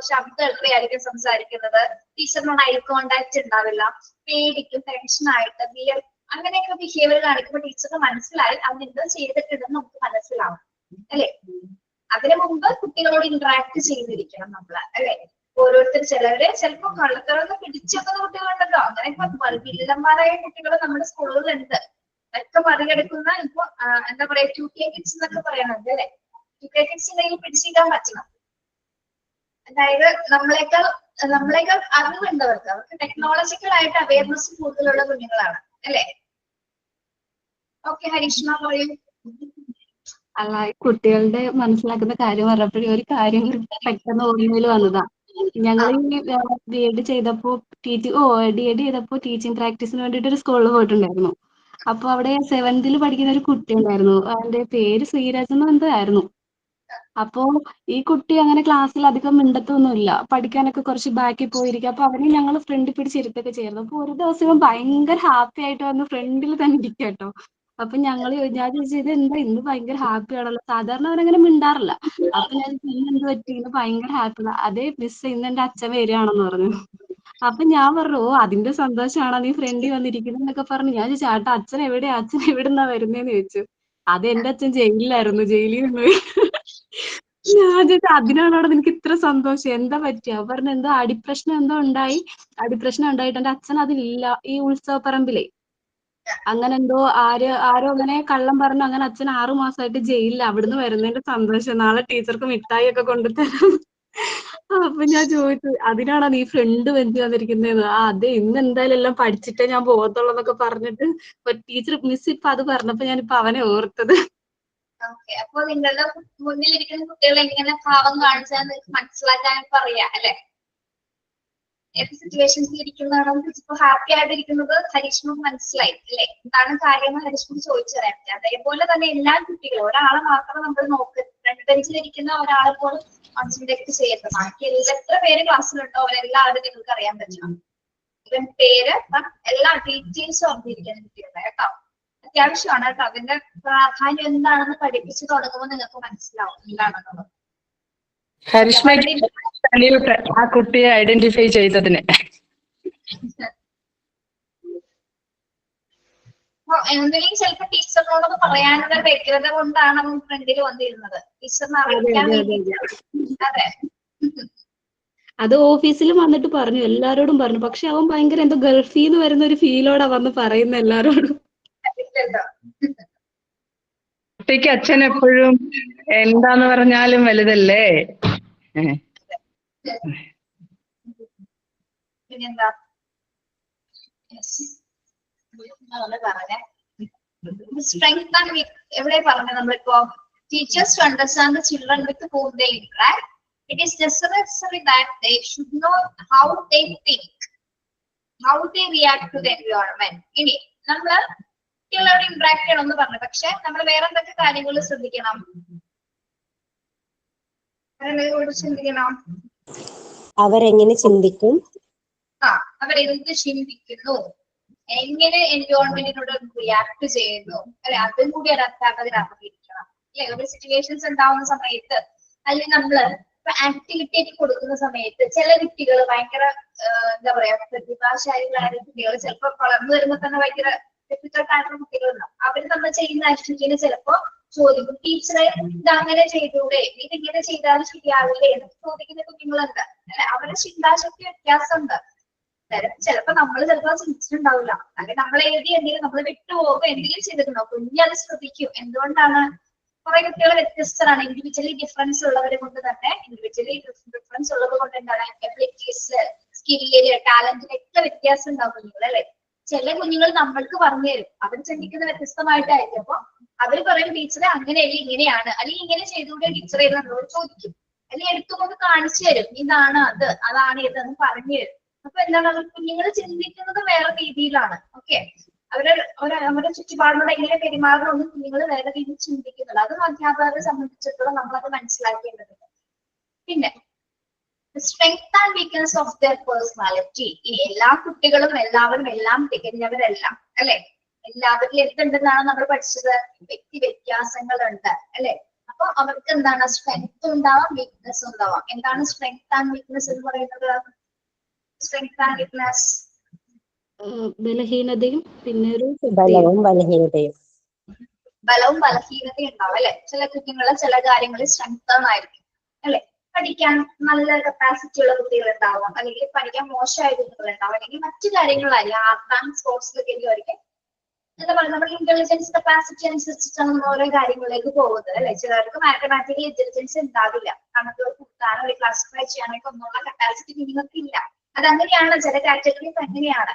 ശബ്ദം എത്രയായിരിക്കും സംസാരിക്കുന്നത്, ടീച്ചറിനോട് ഐ കോണ്ടാക്ട് ഉണ്ടാവില്ല, പേടിക്കും, ടെൻഷനായിട്ട് അങ്ങനെയൊക്കെ ബിഹേവിയർ കാണിക്കുമ്പോൾ ടീച്ചർക്ക് മനസ്സിലായി അവൻ എന്തോ ചെയ്തിട്ടുണ്ടെന്ന് നമുക്ക് മനസ്സിലാവും അല്ലെ. അതിനു മുമ്പ് കുട്ടികളോട് ഇന്ററാക്ട് ചെയ്തിരിക്കണം നമ്മള് അല്ലെ. ഓരോരുത്തർ ചിലപ്പോ കള്ളത്തറന്ന് പിടിച്ചെക്കുന്ന കുട്ടികളുണ്ടല്ലോ. അങ്ങനെയൊക്കെ വില്ലന്മാരായ കുട്ടികൾ നമ്മുടെ സ്കൂളുകളുണ്ട്. അതൊക്കെ മറികടക്കുന്ന ഇപ്പൊ എന്താ പറയാ 2K കിഡ്സ് എന്നൊക്കെ പറയണത് അല്ലെ. 2K കിഡ്സിനെ പിടിച്ചിരിക്കാൻ പറ്റണം. അതായത് നമ്മളെക്കാൾ അറിവുണ്ടവർക്ക്, അവർക്ക് ടെക്നോളജിക്കൽ ആയിട്ട് അവയർനെസ് കൂടുതലുള്ള കുഞ്ഞുങ്ങളാണ് അല്ലെ. ഓക്കെ ഹരീഷ്മ പറയൂ. അല്ല, ഈ കുട്ടികളുടെ മനസ്സിലാക്കുന്ന കാര്യം പറഞ്ഞപ്പോഴേ ഒരു കാര്യം പെട്ടെന്ന് ഓർമ്മയിൽ വന്നതാ. ഞങ്ങൾ ഈ ബി.എഡ് ചെയ്തപ്പോ ഡി.എഡ് ചെയ്തപ്പോ ടീച്ചിങ് പ്രാക്ടീസിന് വേണ്ടിയിട്ട് ഒരു സ്കൂളിൽ പോയിട്ടുണ്ടായിരുന്നു. അപ്പൊ അവിടെ 7th പഠിക്കുന്ന ഒരു കുട്ടി ഉണ്ടായിരുന്നു. അവന്റെ പേര് ശ്രീരാജ് എന്ന് എന്തോ ആയിരുന്നു. അപ്പോ ഈ കുട്ടി അങ്ങനെ ക്ലാസ്സിൽ അധികം മിണ്ടത്തൊന്നുമില്ല, പഠിക്കാനൊക്കെ കുറച്ച് ബാക്കിൽ പോയിരിക്കും. അപ്പൊ അവനെ ഞങ്ങൾ ഫ്രണ്ടിൽ പിടിച്ചിരുത്തൊക്കെ ചെയ്യായിരുന്നു. അപ്പൊ ഒരു ദിവസം ഇവൻ ഭയങ്കര ഹാപ്പി ആയിട്ട് വന്ന് ഫ്രണ്ടിൽ തന്നെ ഇരിക്കുക കേട്ടോ. അപ്പൊ ഞാൻ ചോദിച്ചു ഇത് എന്താ ഇന്ന് ഭയങ്കര ഹാപ്പി ആണല്ലോ, സാധാരണ അവനങ്ങനെ മിണ്ടാറില്ല. അപ്പൊ ഞാൻ ഇന്ന് എന്ത് പറ്റി, ഇന്ന് ഭയങ്കര ഹാപ്പി. അതേ മിസ്, ഇന്ന് എന്റെ അച്ഛൻ വരികയാണെന്ന് പറഞ്ഞു. അപ്പൊ ഞാൻ പറഞ്ഞു, ഓ അതിന്റെ സന്തോഷമാണോ നീ ഫ്രണ്ടിൽ വന്നിരിക്കുന്നത് എന്നൊക്കെ പറഞ്ഞു. ഞാൻ ചോദിച്ചു ചേട്ടാ അച്ഛൻ എവിടെയാ, അച്ഛൻ എവിടുന്നാ വരുന്നേന്ന് ചോദിച്ചു. അത് എന്റെ അച്ഛൻ ജയിലിലായിരുന്നു, ജയിലിൽ നിന്ന്. ഞാൻ ചോദിച്ചു അതിനാണോ നിനക്ക് ഇത്ര സന്തോഷം, എന്താ പറ്റിയ? പറഞ്ഞു എന്തോ അടിപ്രശ്നം എന്തോ ഉണ്ടായി, അടിപ്രശ്നം ഉണ്ടായിട്ട് എന്റെ അച്ഛൻ അതിലില്ല. ഈ ഉത്സവപ്പറമ്പിലെ അങ്ങനെ എന്തോ ആരോ അങ്ങനെ കള്ളം പറഞ്ഞു, അങ്ങനെ അച്ഛൻ 6 മാസമായിട്ട് ജയിലിൽ. അവിടുന്ന് വരുന്നതിന്റെ സന്തോഷം, നാളെ ടീച്ചർക്ക് മിഠായി ഒക്കെ കൊണ്ടുതരാം. അപ്പൊ ഞാൻ ചോദിച്ചു അതിനാണോ നീ ഫ്രണ്ട് ബെഞ്ച് വന്നിരിക്കുന്നതെന്ന്. അതെ, ഇന്ന് എന്തായാലും എല്ലാം പഠിച്ചിട്ടേ ഞാൻ പോകത്തുള്ളൂ എന്നൊക്കെ പറഞ്ഞിട്ട് ടീച്ചർ മിസ് ഇപ്പൊ അത് പറഞ്ഞപ്പോ ഞാനിപ്പോ അവനെ ഓർത്തത്. ഓക്കെ, അപ്പൊ നിങ്ങളുടെ മുന്നിലിരിക്കുന്ന കുട്ടികൾ എങ്ങനെ ഭാവം കാണിച്ചാൽ നിങ്ങൾക്ക് മനസ്സിലാക്കാൻ പറയാ അല്ലെ? ഏത് സിറ്റുവേഷൻസിൽ ഇരിക്കുന്നതാണോ ഇപ്പൊ ഹാപ്പി ആയിട്ടിരിക്കുന്നത് ഹരീഷ്മക്ക് മനസ്സിലായി അല്ലെ, എന്താണ് കാര്യം ഹരീഷ്മക്ക് ചോദിച്ചു തരാൻ പറ്റും. അതേപോലെ തന്നെ എല്ലാ കുട്ടികളും ഒരാളെ മാത്രം നമ്മൾ നോക്കുക, ഫ്രണ്ട് ബെഞ്ചിലിരിക്കുന്ന ഒരാളെ പോലും കോൺസെൻട്രേറ്റ് ചെയ്യരുത്. ബാക്കി എത്ര പേര് ക്ലാസ്സിലുണ്ടോ അവരെല്ലാവരും നിങ്ങൾക്ക് അറിയാൻ പറ്റണം. ഇവൻ പേര് എല്ലാ ഡീറ്റെയിൽസും അറിഞ്ഞിരിക്കുന്ന കുട്ടികളുടെ കേട്ടോ, അത്യാവശ്യമാണ് കേട്ടോ. അതിന്റെ പ്രാധാന്യം എന്താണെന്ന് പഠിപ്പിച്ചു തുടങ്ങുമ്പോൾ നിങ്ങൾക്ക് മനസ്സിലാവും എന്താണെന്നുള്ളത്. ഹരിഷ്മയ്ക്ക് സല്യൂട്ട് ആ കുട്ടിയെ ഐഡന്റിഫൈ ചെയ്തതിന്. എന്തെങ്കിലും ചിലപ്പോ ടീച്ചറിനോടൊന്ന് പറയാനുള്ള വ്യഗ്രത കൊണ്ടാണ് അവൻ ഫ്രണ്ടിൽ വന്നിരുന്നത്, ടീച്ചറിനെ അറിയിക്കാൻ വേണ്ടിയിട്ട്. അതെ, അത് ഓഫീസിൽ വന്നിട്ട് പറഞ്ഞു, എല്ലാരോടും പറഞ്ഞു. പക്ഷെ അവൻ ഭയങ്കര എന്തോ ഗൾഫിൽ നിന്ന് വരുന്ന ഒരു ഫീലോടാ വന്ന് പറയുന്ന എല്ലാരോടും. കുട്ടിക്ക് അച്ഛൻ എപ്പോഴും എന്താന്ന് പറഞ്ഞാലും വലുതല്ലേ. പിന്നെന്താ പറഞ്ഞേ, സ്ട്രെങ്ത് ആൻഡ് വീക്ക് എവിടെ പറഞ്ഞു നമ്മളിപ്പോ? Teachers to understand the children with whom they interact. It is necessary that they should know how they think, how they react to the environment. ഇനി നമ്മള് കുട്ടികളോട് ഇന്ററാക്ട് ചെയ്യണം എന്ന് പറഞ്ഞു, പക്ഷെ നമ്മൾ വേറെ എന്തൊക്കെ കാര്യങ്ങൾ ശ്രദ്ധിക്കണം? ചിന്തിക്കണം, അവരെങ്ങനെ ചിന്തിക്കും, അവരെന്ത് ചിന്തിക്കുന്നു, എങ്ങനെ എൻവയോൺമെന്റിനോട് റിയാക്ട് ചെയ്യുന്നു അല്ലെ, അതും കൂടി അതിനകത്തിരിക്കണം അല്ലെ. ഒരു സിറ്റുവേഷൻസ് ഉണ്ടാവുന്ന സമയത്ത് അല്ലെങ്കിൽ നമ്മള് ആക്ടിവിറ്റി ഒക്കെ കൊടുക്കുന്ന സമയത്ത് ചില കുട്ടികൾ ഭയങ്കര എന്താ പറയാ പ്രതിഭാശാലികളായ കുട്ടികൾ ചിലപ്പോൾ വളർന്നു വരുമ്പോ തന്നെ ഭയങ്കര ഡിഫിക്കൽട്ട് ആയിട്ടുള്ള കുട്ടികളുണ്ടാവും. അവര് നമ്മൾ ചെയ്യുന്ന ആക്ടിവിറ്റിന് ചിലപ്പോ ചോദിക്കും, ടീച്ചറെ ഇത് അങ്ങനെ ചെയ്തൂടെ, ഇതിങ്ങനെ ചെയ്താൽ ശരിയാവില്ലേ എന്ന് ചോദിക്കുന്ന കുഞ്ഞുങ്ങളുണ്ട് അല്ലെ. അവരുടെ ചിന്താശക്തി വ്യത്യാസമുണ്ട്. ചിലപ്പോ നമ്മൾ ചിലപ്പോ ചിന്തിച്ചിട്ടുണ്ടാവില്ല, അല്ലെങ്കിൽ നമ്മൾ എഴുതി എന്തെങ്കിലും നമ്മൾ വിട്ടുപോകും, എന്തെങ്കിലും ചെയ്തിട്ടുണ്ടോ, കുഞ്ഞത് ശ്രദ്ധിക്കും. എന്തുകൊണ്ടാണ്? കുറെ കുട്ടികൾ വ്യത്യസ്തരാണ്, ഇൻഡിവിജ്വലി ഡിഫറൻസ് ഉള്ളവരെ കൊണ്ട് തന്നെ, ഇൻഡിവിജ്വലി ഡിഫറൻസ് ഉള്ളത് കൊണ്ട് എന്താണ് എബിലിറ്റീസ്, സ്കില്ലില്, ടാലന്റിലൊക്കെ വ്യത്യാസം ഉണ്ടാവും കുഞ്ഞുങ്ങൾ അല്ലെ. ചില കുഞ്ഞുങ്ങൾ നമ്മൾക്ക് പറഞ്ഞു തരും, അവർ ചിന്തിക്കുന്ന വ്യത്യസ്തമായിട്ടായിരിക്കും. അപ്പൊ അവർ പറയും ടീച്ചറെ അങ്ങനെയല്ല ഇങ്ങനെയാണ്, അല്ലെങ്കിൽ ഇങ്ങനെ ചെയ്തുകൂടെ ടീച്ചറെ നമ്മളോട് ചോദിക്കും, അല്ലെങ്കിൽ എടുത്തുകൊണ്ട് കാണിച്ചു തരും, ഇതാണ് അത്, അതാണ് ഇതെന്ന് പറഞ്ഞു തരും. അപ്പൊ എന്താണ് അവർ കുഞ്ഞുങ്ങൾ ചിന്തിക്കുന്നത് വേറെ രീതിയിലാണ്. ഓക്കെ, അവരുടെ ചുറ്റുപാടിനോട് എങ്ങനെ പെരുമാറണമെന്ന് കുഞ്ഞുങ്ങൾ വേറെ രീതിയിൽ ചിന്തിക്കുന്നുള്ളൂ. അതും അധ്യാപകരെ സംബന്ധിച്ചിടത്തോളം നമ്മളത് മനസ്സിലാക്കേണ്ടതുണ്ട്. പിന്നെ strength and weakness of there personality. ഇനി എല്ലാ കുട്ടികളും എല്ലാവരും എല്ലാം തികഞ്ഞവരല്ല അല്ലെ. എല്ലാവരിലും എന്തുണ്ടെന്നാണ് നമ്മൾ പഠിച്ചത്? വ്യക്തി വ്യത്യാസങ്ങളുണ്ട് അല്ലെ. അപ്പൊ അവർക്ക് എന്താണ് സ്ട്രെങ്ത് ഉണ്ടാവാം, വീക്ക്നെസ് ഉണ്ടാവാം. എന്താണ് സ്ട്രെങ്ത് ആൻഡ് വീക്ക്നെസ് എന്ന് പറയുന്നത്? സ്ട്രെങ്ത് ആൻഡ് വീക്ക്നെസ് ബലഹീനതയും പിന്നെ ഒരു ബലവും ബലഹീനതയും. ബലവും ബലഹീനതയും ഉണ്ടാവും അല്ലെ. ചില കുഞ്ഞുങ്ങളെ ചില കാര്യങ്ങളിൽ സ്ട്രെങ്ത് ആയിരിക്കും അല്ലെ. പഠിക്കാൻ നല്ല കപ്പാസിറ്റി ഉള്ള കുട്ടികൾ ഉണ്ടാവാം, അല്ലെങ്കിൽ പഠിക്കാൻ മോശമായ കുട്ടികൾ ഉണ്ടാവും, അല്ലെങ്കിൽ മറ്റു കാര്യങ്ങളായിരിക്കും ആർട്ട് ആൻഡ് സ്പോർട്സിലൊക്കെ ആയിരിക്കും എന്താ പറയുക, നമ്മുടെ ഇന്റലിജൻസ് കപ്പാസിറ്റി അനുസരിച്ചിട്ടാണ് നമ്മൾ ഓരോ കാര്യങ്ങളിലേക്ക് പോകുന്നത് അല്ലെ. ചിലർക്ക് മാത്തമാറ്റിക്കൽ ഇന്റലിജൻസ് ഉണ്ടാവില്ല, കണക്കുകൾ കൂട്ടാനോ ഒരു ക്ലാസിഫൈ ചെയ്യാനൊക്കെ ഒന്നുള്ള കപ്പാസിറ്റി നിങ്ങൾക്ക് ഇല്ല. അതങ്ങനെയാണ്, ചില കാറ്റഗറീസ് അങ്ങനെയാണ്.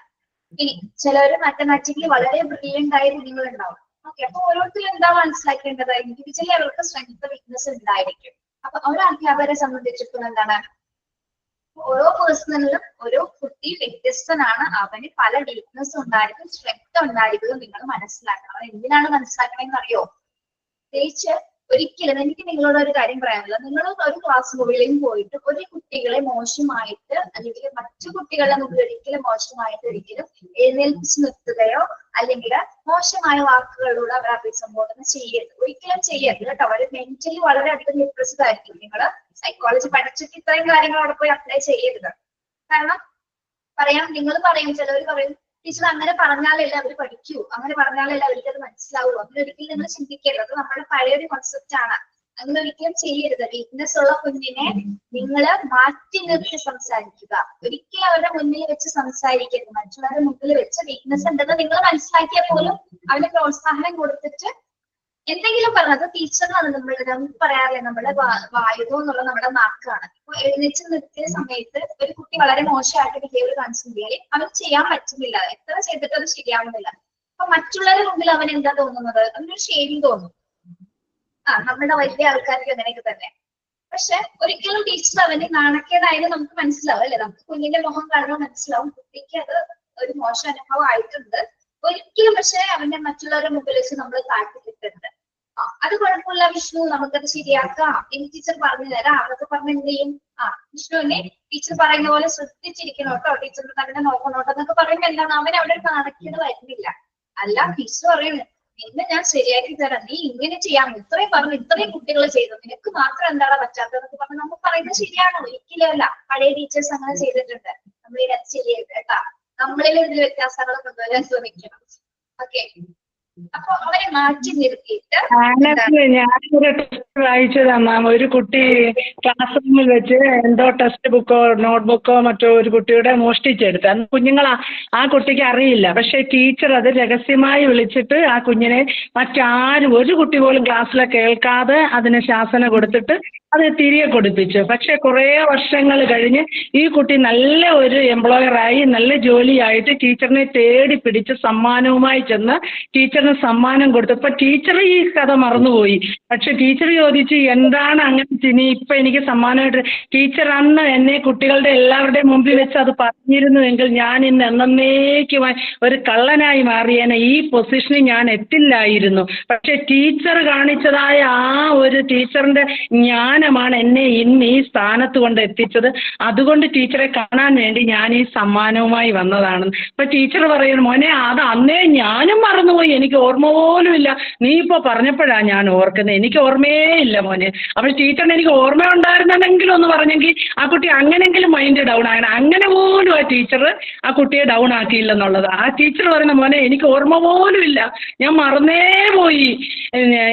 ഇനി ചിലവര് മാത്തമാറ്റിക്കലി വളരെ ബ്രില്യന്റ് ആയ കുഞ്ഞുങ്ങൾ ഉണ്ടാവും. ആ ഓക്കെ, അപ്പൊ ഓരോരുത്തരും എന്താ മനസ്സിലാക്കേണ്ടത്? ഇൻഡിവിജ്വലി അവർക്ക് സ്ട്രെങ്ത് വീക്ക്നെസ് ഉണ്ടായിരിക്കും. അപ്പൊ ഒരു അധ്യാപകരെ സംബന്ധിച്ചിടത്തോളം എന്താണ്, ഓരോ പേഴ്സണലിലും ഓരോ കുട്ടി വ്യത്യസ്തനാണ്. അവന് പല വീക്ക്നെസ് ഉണ്ടായിരിക്കും, സ്ട്രെങ്ത് ഉണ്ടായിരിക്കും. നിങ്ങൾ മനസ്സിലാക്കണം. അത് എന്തിനാണ് മനസ്സിലാക്കണമെന്ന് അറിയോ? പ്രത്യേകിച്ച് ഒരിക്കലും എനിക്ക് നിങ്ങളോട് ഒരു കാര്യം പറയാനുള്ളത്, നിങ്ങൾ ഒരു ക്ലാസ് മുറിയിലും പോയിട്ട് ഒരു കുട്ടികളെ മോശമായിട്ട് അല്ലെങ്കിൽ മറ്റു കുട്ടികളുടെ മുമ്പിൽ ഒരിക്കലും മോശമായിട്ട് ഒരിക്കലും എഴുന്നേൽപ്പിച്ച് നിർത്തുകയോ അല്ലെങ്കിൽ മോശമായ വാക്കുകളിലൂടെ അവരെ അഭിസംബോധന ചെയ്യരുത്. ഒരിക്കലും ചെയ്യരുത് കേട്ടോ. അവർ മെന്റലി വളരെയധികം ഡിപ്രസ്ഡ് ആയിരിക്കും. നിങ്ങൾ സൈക്കോളജി പഠിച്ചിട്ട് ഇത്രയും കാര്യങ്ങൾ അവിടെ പോയി അപ്ലൈ ചെയ്യരുത്. കാരണം നിങ്ങൾ പറയും, ചിലവർ പറയും ടീച്ചർ അങ്ങനെ പറഞ്ഞാലല്ലേ അവർ പഠിക്കൂ, അങ്ങനെ പറഞ്ഞാലല്ലേ അവർക്ക് അത് മനസ്സിലാവൂ. അങ്ങനെ ഒരിക്കലും നിങ്ങൾ ചിന്തിക്കരുത്. അത് നമ്മുടെ പഴയൊരു കോൺസെപ്റ്റ് ആണ്. അങ്ങനെ ഒരിക്കലും ചെയ്യരുത്. വീക്ക്നെസ് ഉള്ള കുഞ്ഞിനെ നിങ്ങൾ മാറ്റി നിർത്തി സംസാരിക്കുക. ഒരിക്കലും അവരുടെ മുന്നിൽ വെച്ച് സംസാരിക്കരുത്. മറ്റുള്ളവരുടെ മുന്നിൽ വെച്ച് വീക്ക്നെസ് ഉണ്ടെന്ന് നിങ്ങൾ മനസ്സിലാക്കിയാൽ പോലും അവന് പ്രോത്സാഹനം കൊടുത്തിട്ട് എന്തെങ്കിലും പറഞ്ഞത് ടീച്ചറാണ് നമുക്ക് പറയാറില്ലേ, നമ്മുടെ വായുതോ എന്നുള്ള നമ്മുടെ നാക്കാണ്. ഇപ്പൊ എഴുന്നേറ്റ് നിർത്തിയ സമയത്ത് ഒരു കുട്ടി വളരെ മോശമായിട്ട് ബിഹേവിയർ കാണിച്ചിട്ടുണ്ടെങ്കിൽ അവന് ചെയ്യാൻ പറ്റുന്നില്ല, എത്ര ചെയ്തിട്ട് അത് ശരിയാവുന്നില്ല. അപ്പൊ മറ്റുള്ളവരുടെ മുമ്പിൽ അവൻ എന്താ തോന്നുന്നത്? അവനൊരു ഷെയിം തോന്നും. നമ്മുടെ വലിയ ആൾക്കാർക്ക് അങ്ങനെയൊക്കെ തന്നെ. പക്ഷെ ഒരിക്കലും ടീച്ചർ അവന് നാണക്കേടായാലും നമുക്ക് മനസ്സിലാവും അല്ലെ, നമുക്ക് കുഞ്ഞിന്റെ മുഖം കാണുമ്പോൾ മനസ്സിലാവും കുട്ടിക്ക് അത് ഒരു മോശം അനുഭവം ആയിട്ടുണ്ട്. ഒരിക്കലും പക്ഷെ അവന്റെ മറ്റുള്ളവരുടെ മുമ്പിൽ വെച്ച് നമ്മൾ താഴ്ത്തിക്കിട്ടരുത്. അത് കുഴപ്പമില്ല വിഷ്ണു, നമുക്കത് ശരിയാക്കാം, എനിക്ക് ടീച്ചർ പറഞ്ഞു തരാം, അതൊക്കെ പറഞ്ഞ് എന്ത് ചെയ്യും? വിഷ്ണുവിനെ ടീച്ചർ പറയുന്ന പോലെ ശ്രദ്ധിച്ചിരിക്കണം കേട്ടോ, ടീച്ചറിന്റെ തന്നെ നോക്കണോട്ടോ എന്നൊക്കെ പറയുമ്പോൾ എന്താണ്, അവൻ അവിടെ നാണക്കേട് വരുന്നില്ല. അല്ല, ടീച്ചർ പറയുന്നത് നിന്നെ ഞാൻ ശരിയാക്കി തരാം, നീ ഇങ്ങനെ ചെയ്യാം, ഇത്രയും പറഞ്ഞു, ഇത്രയും കുട്ടികൾ ചെയ്തു, നിനക്ക് മാത്രം എന്താണ് പറ്റാത്തതെന്നൊക്കെ പറഞ്ഞ് നമ്മൾ പറയുന്നത് ശരിയാണ്? ഒരിക്കലും അല്ല. പഴയ ടീച്ചേഴ്സ് അങ്ങനെ ചെയ്തിട്ടുണ്ട്. നമ്മൾ ഇത് ചെയ്യരുത് കേട്ടാ. നമ്മളിൽ ഇതിൽ വ്യത്യാസങ്ങൾ കൊണ്ടുവരാൻ ശ്രമിക്കണം. ഓക്കെ, അപ്പൊ അവരെ മാറ്റി നിർത്തിയിട്ട് ഞാനൊരു ടെസ്റ്റ് വായിച്ചതാ മാം. ഒരു കുട്ടി ക്ലാസ് റൂമിൽ വെച്ച് എന്തോ ടെക്സ്റ്റ് ബുക്കോ നോട്ട്ബുക്കോ മറ്റോ ഒരു കുട്ടിയുടെ മോഷ്ടിച്ചെടുത്ത്. അന്ന് കുഞ്ഞുങ്ങളാ, ആ കുട്ടിക്ക് അറിയില്ല. പക്ഷെ ടീച്ചർ അത് രഹസ്യമായി വിളിച്ചിട്ട് ആ കുഞ്ഞിനെ മറ്റാരും, ഒരു കുട്ടി പോലും ക്ലാസ്സിലെ കേൾക്കാതെ അതിന് ശാസന കൊടുത്തിട്ട് അത് തിരികെ കൊടുപ്പിച്ചു. പക്ഷെ കുറേ വർഷങ്ങൾ കഴിഞ്ഞ് ഈ കുട്ടി നല്ല ഒരു എംപ്ലോയറായി നല്ല ജോലിയായിട്ട് ടീച്ചറിനെ തേടി പിടിച്ച് സമ്മാനവുമായി ചെന്ന് ടീച്ചറിന് സമ്മാനം കൊടുത്തു. ഇപ്പൊ ടീച്ചർ ഈ കഥ മറന്നുപോയി. പക്ഷെ ടീച്ചർ ചോദിച്ചു എന്താണ് അങ്ങനെ നീ ഇപ്പൊ എനിക്ക് സമ്മാനമായിട്ട്? ടീച്ചർ അന്ന് എന്നെ കുട്ടികളുടെ എല്ലാവരുടെയും മുമ്പിൽ വെച്ച് അത് പറഞ്ഞിരുന്നുവെങ്കിൽ ഞാൻ ഇന്ന് എന്നേക്കുമായി ഒരു കള്ളനായി മാറിയേനെ, ഈ പൊസിഷനിൽ ഞാൻ എത്തില്ലായിരുന്നു. പക്ഷെ ടീച്ചർ കാണിച്ചതായ ആ ഒരു ടീച്ചറിന്റെ ജ്ഞാനമാണ് എന്നെ ഇന്ന് ഈ സ്ഥാനത്ത് കൊണ്ട് എത്തിച്ചത്. അതുകൊണ്ട് ടീച്ചറെ കാണാൻ വേണ്ടി ഞാൻ ഈ സമ്മാനവുമായി വന്നതാണ്. ഇപ്പൊ ടീച്ചർ പറയുന്നു, മോനെ അത് അന്നേ ഞാനും മറന്നുപോയി, എനിക്ക് ഓർമ്മ പോലും ഇല്ല, നീ ഇപ്പൊ പറഞ്ഞപ്പോഴാണ് ഞാൻ ഓർക്കുന്നത്, എനിക്ക് ഓർമ്മയേ ഇല്ല മോനെ. അപ്പോൾ ടീച്ചറിന് എനിക്ക് ഓർമ്മ ഉണ്ടായിരുന്നെങ്കിലും ഒന്ന് പറഞ്ഞെങ്കിൽ ആ കുട്ടി അങ്ങനെങ്കിലും മൈൻഡ് ഡൗൺ ആകണം. അങ്ങനെ പോലും ആ ടീച്ചർ ആ കുട്ടിയെ ഡൗൺ ആക്കിയില്ലെന്നുള്ളത്. ആ ടീച്ചർ പറയുന്ന, മോനെ എനിക്ക് ഓർമ്മ പോലും ഇല്ല, ഞാൻ മറന്നേ പോയി,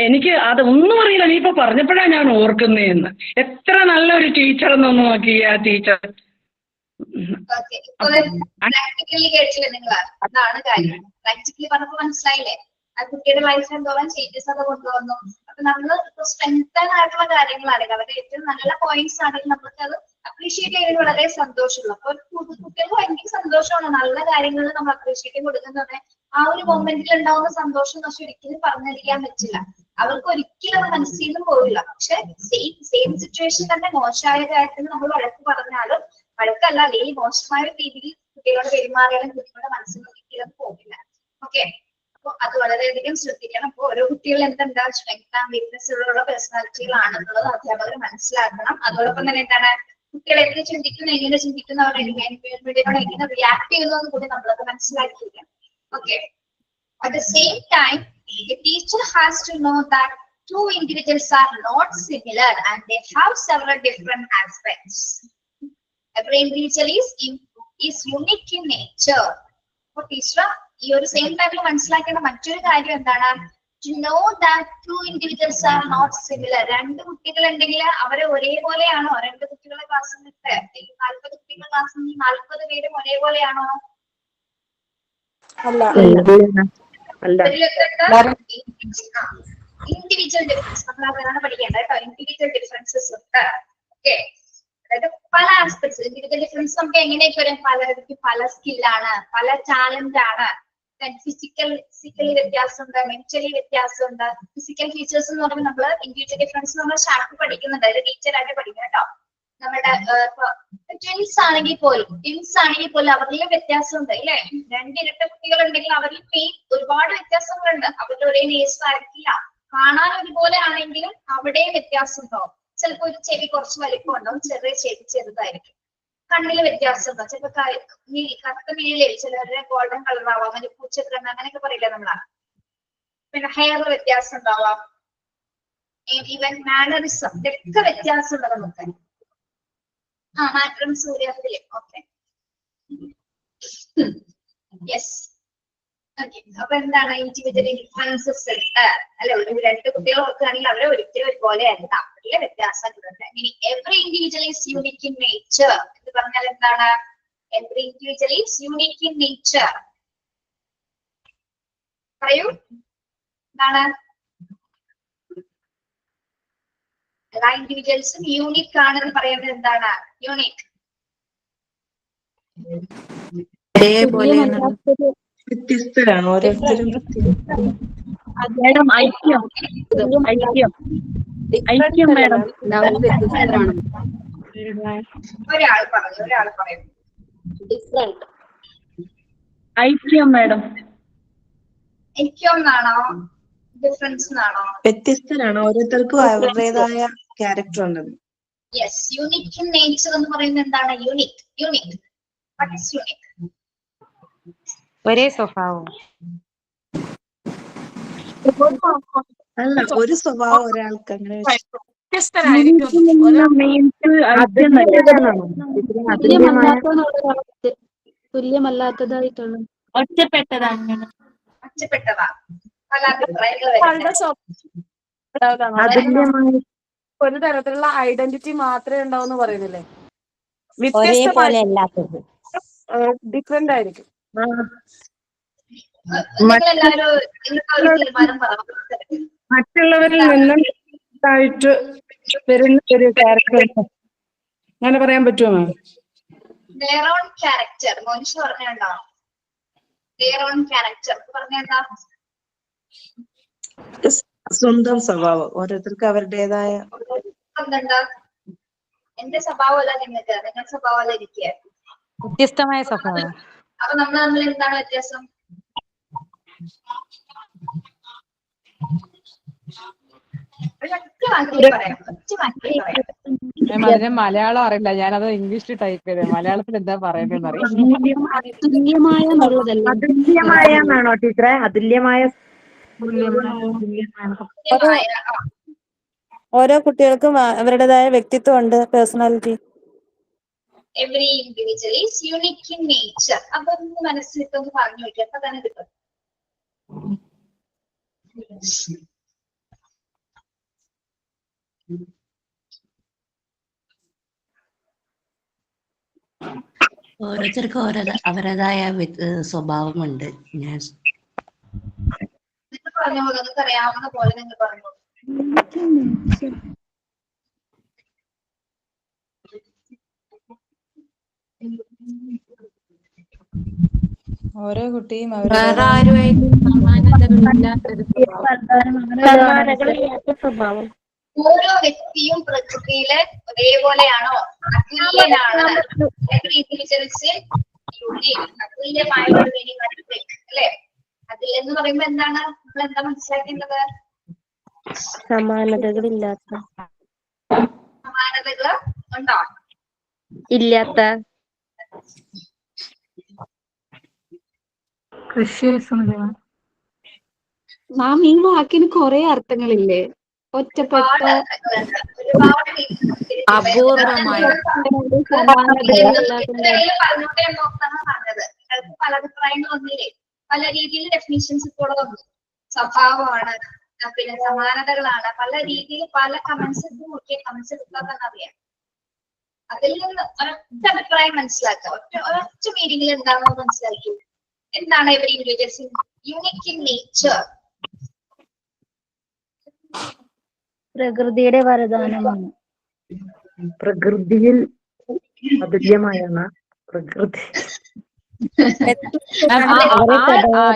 എനിക്ക് അത് ഒന്നും അറിയില്ല, നീ ഇപ്പൊ പറഞ്ഞപ്പോഴാണ് ഞാൻ ഓർക്കുന്നതെന്ന്. എത്ര നല്ലൊരു ടീച്ചർ എന്നൊന്ന് നോക്കി ആ ടീച്ചർ. പ്രാക്ടിക്കലി കേട്ടില്ലേ നിങ്ങൾ? അതാണ് കാര്യം. പ്രാക്ടിക്കലി പറഞ്ഞപ്പോ മനസ്സിലായില്ലേ ആ കുട്ടിയുടെ ലൈഫിൽ എന്തോളം ചേഞ്ചസ് ഒക്കെ കൊണ്ടുവന്നു. അപ്പൊ നമ്മൾ സ്ട്രെങ്തൻ ആയിട്ടുള്ള കാര്യങ്ങളാണ്, അവരുടെ ഏറ്റവും നല്ല പോയിന്റ്സ് ആണെങ്കിൽ നമുക്ക് അത് അപ്രീഷിയേറ്റ് ചെയ്യാൻ വളരെ സന്തോഷമുള്ളൂ. അപ്പൊ കുട്ടികൾക്ക് ഭയങ്കര സന്തോഷമാണ് നല്ല കാര്യങ്ങൾ നമ്മൾ അപ്രീഷിയേറ്റ് കൊടുക്കുന്നത്. ആ ഒരു മൊമെന്റിൽ ഉണ്ടാവുന്ന സന്തോഷം പക്ഷെ ഒരിക്കലും പറഞ്ഞറിയിക്കാൻ പറ്റില്ല. അവർക്ക് ഒരിക്കലും അത് മനസ്സിൽ നിന്നും പോവില്ല. പക്ഷെ സെയിം സിറ്റുവേഷൻ തന്നെ മോശമായ കാര്യത്തിന് നമ്മൾ വഴക്ക് പറഞ്ഞാലും, വഴക്കല്ല അല്ലെങ്കിൽ മോശമായ രീതിയിൽ കുട്ടികളോട് പെരുമാറിയാലും കുട്ടികളുടെ മനസ്സിൽ ഒരിക്കലും പോകില്ല. ഓക്കെ, അപ്പൊ അത് വളരെയധികം ശ്രദ്ധിക്കണം. അപ്പൊ ഓരോ കുട്ടികൾ എന്തെന്താ സ്ട്രെങ്ത് ആൻഡ് വീക്ക്നെസ് ഉള്ള പേഴ്സണാലിറ്റികളാണ് എന്നുള്ളത് അധ്യാപകർ മനസ്സിലാക്കണം. അതോടൊപ്പം തന്നെ എന്താണ് കുട്ടികൾ എങ്ങനെ ചിന്തിക്കുന്നു, എങ്ങനെ ചിന്തിക്കുന്നു, അവരുടെ എൻവയോൺമെന്റിനോട് എങ്ങനെ റിയാക്ട് ചെയ്യുന്നു എന്ന് കൂടി നമ്മളത് മനസ്സിലാക്കിയിരിക്കണം. Okay. At the same time, the teacher has to know that two individuals are not similar and they have several different aspects. Every individual is unique in nature. For teacher, ഈ ഒരു same ടൈമിൽ മനസ്സിലാക്കേണ്ട മറ്റൊരു കാര്യം എന്താണ്? To know that two individuals are not similar. രണ്ട് കുട്ടികൾ ഉണ്ടെങ്കിൽ അവരെ ഒരേപോലെയാണോ? രണ്ട് കുട്ടികളെ ക്ലാസ്സിൽ നിന്നിട്ട് 40 കുട്ടികളുടെ ക്ലാസ്സിൽ നിന്ന് 40 പേരും ഒരേപോലെയാണോ? ഇൻഡിവിജ്വൽ ഡിഫറൻസ് നമ്മൾ അതാണ് പഠിക്കേണ്ടത് കേട്ടോ. ഇൻഡിവിജ്വൽ ഡിഫറൻസസ് ഉണ്ട്. ഓക്കെ, അതായത് പല ആസ്പെക്ട്സ് ഇൻഡിവിജ്വൽ ഡിഫറൻസ് നമുക്ക് എങ്ങനെയൊക്കെ വരും? പലർക്ക് പല സ്കില്ലാണ്, പല ടാലന്റ് ആണ്. ഫിസിക്കലി വ്യത്യാസമുണ്ട്, മെന്റലി വ്യത്യാസമുണ്ട്. ഫിസിക്കൽ ഫീച്ചേഴ്സ് എന്ന് പറയുമ്പോൾ നമ്മൾ ഇൻഡിവിജ്വൽ ഡിഫറൻസ് നമ്മൾ ഷാർപ്പ് പഠിക്കുന്നുണ്ട്, അതിൽ ടീച്ചർ ആയിട്ട് പഠിക്കണം കേട്ടോ. നമ്മുടെ ട്വിൻസ് ആണെങ്കിൽ പോലും അവരിലെ വ്യത്യാസമുണ്ട് അല്ലേ? രണ്ടിരട്ട കുട്ടികൾ ഉണ്ടെങ്കിൽ അവരിൽ ഒരുപാട് വ്യത്യാസങ്ങളുണ്ട്. അവരുടെ ഒരേ നേഴ്സ് ആയിരിക്കില്ല, കാണാൻ ഒരുപോലെ ആണെങ്കിലും അവിടെയും വ്യത്യാസം ഉണ്ടാവും. ചിലപ്പോൾ ഒരു ചെവി കുറച്ച് വലിപ്പം ഉണ്ടാവും, ചെറിയ ചെവി ചെറുതായിരിക്കും. കണ്ണില് വ്യത്യാസം ഉണ്ടാവും, ചിലപ്പോൾ കറുത്ത നീലേ, ചിലരുടെ ഗോൾഡൻ കളർ ആവാം, അതിന് പൂച്ചക്കണ്ണ് അങ്ങനെയൊക്കെ പറയില്ലേ നമ്മളാ. പിന്നെ ഹെയർ വ്യത്യാസം ഉണ്ടാവാം, ഈവൻ മാനറിസം, ഇതൊക്കെ വ്യത്യാസം ഉണ്ട് നമുക്ക്. മാറ്റം സൂര്യാസ്തില്. Okay, yes. അപ്പൊ എന്താണ് ഇൻഡിവിജ്വൽ ഡിഫറൻസസ് അല്ലെ? ഒരു രണ്ട് കുട്ടികൾ നോക്കുകയാണെങ്കിൽ അവരെ ഒരിക്കലും ഒരുപോലെ അല്ല, അവരിലെ വ്യത്യാസങ്ങളുണ്ട്. ഇനി every individual is unique in nature എന്ന് പറഞ്ഞാൽ എന്താണ്? Every individual is unique in nature. പറയൂ, എന്താണ്? എല്ലാ ഇൻഡിവിജ്വൽസും യൂണിക് ആണെന്ന് പറയുന്നത് എന്താണ്? യൂണിക് വ്യത്യസ്തരാണ് ഓരോരുത്തരും. മേഡം ഐക്യം മേഡം. ഒരാൾ പറയും ഡിഫറെന്റ്. ഐക്യം മേഡം. ഐക്യം എന്നാണോ ഡിഫറൻസ് എന്നാണോ? വ്യത്യസ്തരാണ്, ഓരോരുത്തർക്കും അവരുടേതായ ക്യാരക്ടർ ഉണ്ട്. യെസ്, യൂണിക് ഇൻ നേച്ചർ എന്ന് പറയുന്നത് എന്താണ്? യൂണിക്. What is unique? ഒരേ സ്വഭാവം. അല്ല, ഒരു സ്വഭാവം ഒരാൾക്ക് അങ്ങനെ തുല്യമല്ലാത്തതായിട്ടുള്ള ഒറ്റപ്പെട്ടതാ. പല അഭിപ്രായങ്ങൾ ഒരു തരത്തിലുള്ള ഐഡന്റിറ്റി മാത്രമേ ഉണ്ടാവും പറയുന്നില്ലേ? ഒരേപോലെ അല്ലാത്തത് ഡിഫറെന്റ് ആയിരിക്കും. മറ്റുള്ളവരിൽ നിന്നും ആയിട്ട് വരുന്ന ഒരു ക്യാരക്ടർ അങ്ങനെ പറയാൻ പറ്റുമോ മാം? their own character. മോനിഷ പറഞ്ഞോ? their own character പറഞ്ഞാ സ്വന്തം സ്വഭാവം, ഓരോരുത്തർക്ക് അവരുടേതായ. എന്റെ സ്വഭാവമല്ല നിങ്ങൾക്ക്, നിങ്ങളുടെ സ്വഭാവമല്ല എനിക്ക്, വ്യത്യസ്തമായ സ്വഭാവം. അപ്പൊ നമ്മൾ തമ്മിൽ എന്താണ് വ്യത്യാസം? അതിന് മലയാളം അറിയില്ല, ഞാനത് ഇംഗ്ലീഷിൽ ടൈപ്പ് ചെയ്തത്. മലയാളത്തിൽ എന്താ പറയണ്ടെന്ന് അറിയാം. അതുല്യമായെന്നാണോ ടീച്ചറെ? അതുല്യമായ ഓരോ കുട്ടികൾക്കും അവരുടേതായ വ്യക്തിത്വം ഉണ്ട്, personality. Every individual is unique in nature. അപ്പൊ ഒന്ന് മനസ്സിലിട്ടൊന്ന് പറഞ്ഞു നോക്കി, അപ്പൊ തന്നെ കിട്ടും. ഓരോരുത്തർക്കും അവരുടേതായ സ്വഭാവമുണ്ട്. ഞാൻ നിങ്ങൾ പറഞ്ഞോളൂ, നിങ്ങൾക്ക് അറിയാവുന്ന പോലെ നിങ്ങൾ പറഞ്ഞോളൂ. ഓരോ കുട്ടിയും വേറെ ആരുമായിട്ട് സമാനതകളില്ലാത്തൊരു സ്വഭാവം. ഓരോ വ്യക്തിയും പ്രകൃതിയില് ഒരേപോലെയാണോ? അതുല്യനാണ്. അതുല്യമായിട്ടുള്ള അല്ലെ? അതിൽ എന്ന് പറയുമ്പോ എന്താണ് നമ്മൾ എന്താ മനസ്സിലാക്കേണ്ടത്? സമാനതകളില്ലാത്ത. സമാനതകൾ ഉണ്ടോ? ഇല്ലാത്ത. മാം, ഈ വാക്കിന് കുറെ അർത്ഥങ്ങളില്ലേ? ഒറ്റപ്പെട്ട, അപൂർവമായ, പറഞ്ഞോട്ടെ നോക്കാണ് പറഞ്ഞത്. പല അഭിപ്രായങ്ങൾ വന്നില്ലേ? പല രീതിയിൽ ഡെഫിനിഷൻസ് ഇപ്പോൾ വന്നു. സ്വഭാവമാണ്, പിന്നെ സമാനതകളാണ്, പല രീതിയിൽ പല കമന്റ്സ് നോക്കിയ കമന്റ്സ് എടുത്താൽ തന്നെ അറിയാം. അതിൽ നിന്ന് ഒരൊറ്റ അഭിപ്രായം മനസ്സിലാക്കുക, ഒരൊറ്റ മീനിങ്ങിൽ എന്താണെന്ന് മനസ്സിലാക്കി. എന്താണ് every individuals unique in nature? പ്രകൃതിയുടെ വരദാനമാണ്. പ്രകൃതിയിൽ അതുല്യമായ പ്രകൃതി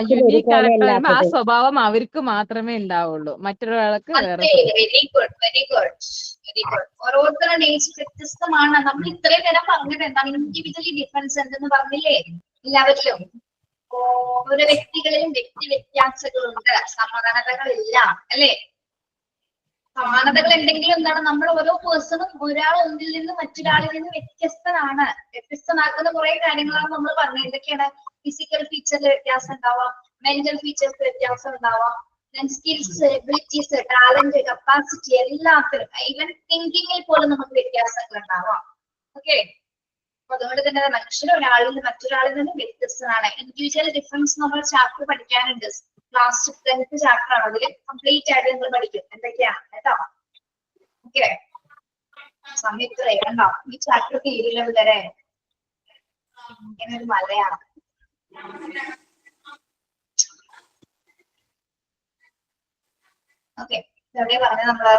യുണീക് ക്യാരക്ടർ വരുമ്പോ ആ സ്വഭാവം അവർക്ക് മാത്രമേ ഉണ്ടാവുള്ളൂ, മറ്റൊരാൾക്ക് വേറെ very good very good very good. ഓരോരുത്തരുടെ നേച്ചർ വ്യത്യസ്തമാണ്. നമ്മൾ ഇത്രയും നേരം പറഞ്ഞത് എന്താണ്? ഇൻഡിവിജ്വലി ഡിഫറൻസ് ഉണ്ടെന്ന് പറഞ്ഞില്ലേ എല്ലാവരിലും? ഓരോ വ്യക്തികളിലും വ്യക്തി വ്യത്യാസങ്ങളുണ്ട്, സമാനതകളില്ല അല്ലെ? സമാനതകൾ എന്തെങ്കിലും എന്താണ്? നമ്മൾ ഓരോ പേഴ്സണും ഒരാളിൽ നിന്ന് മറ്റൊരാളിൽ നിന്ന് വ്യത്യസ്തനാണ്. വ്യത്യസ്തമാക്കുന്ന കുറെ കാര്യങ്ങളാണ് നമ്മൾ പറഞ്ഞത്. എന്തൊക്കെയാണ്? ഫിസിക്കൽ ഫീച്ചറിൽ വ്യത്യാസം ഉണ്ടാവാം, മെന്റൽ ഫീച്ചേഴ്സ് വ്യത്യാസം ഉണ്ടാവാം, സ്കിൽസ്, എബിലിറ്റീസ്, ടാലന്റ്, കപ്പാസിറ്റി എല്ലാത്തിലും, ഈവൻ തിങ്കിങ്ങിൽ പോലും നമുക്ക് വ്യത്യാസങ്ങൾ ഉണ്ടാവാം. ഓക്കെ, അപ്പൊ അതുകൊണ്ട് തന്നെ മനുഷ്യർ ഒരാളിൽ നിന്ന് മറ്റൊരാളിൽ നിന്ന് വ്യത്യസ്തനാണ്. ഇൻഡിവിജ്വൽ ഡിഫറൻസ് നമ്മൾ ചാപ്റ്റർ പഠിക്കാനുണ്ട്. ക്ലാസ് 10th ചാപ്റ്റർ ആണ്. അതിൽ കംപ്ലീറ്റ് ആയിട്ട് നമ്മൾ പഠിക്കും എന്തൊക്കെയാണ് കേട്ടോ. ഓക്കെ, സമയത്ത് കണ്ടോ ഈ ചാപ്റ്റർ തീരില്ല വരെ ഇങ്ങനെ ഒരു മലയാണ്. ഓക്കെ, എവിടെ പറഞ്ഞത് നമ്മള്?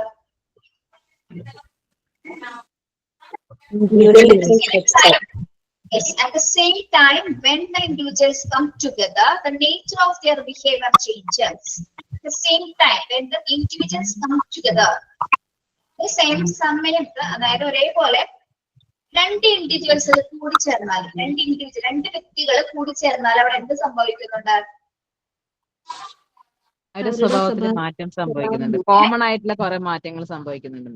Yes, at the same time, when the individuals come together, the nature of their behavior changes. At the same time, when the individuals come together, the same സമയത്ത്, അതായത് ഒരേപോലെ രണ്ട് ഇൻഡിവിജ്വൽസ് കൂടി ചേർന്നാൽ, രണ്ട് വ്യക്തികൾ കൂടി ചേർന്നാൽ അവിടെ എന്ത് സംഭവിക്കുന്നുണ്ട്? അവരുടെ സ്വഭാവത്തിൽ മാറ്റം സംഭവിക്കുന്നുണ്ട്. കോമൺ ആയിട്ടുള്ള കുറെ മാറ്റങ്ങൾ സംഭവിക്കുന്നുണ്ട്.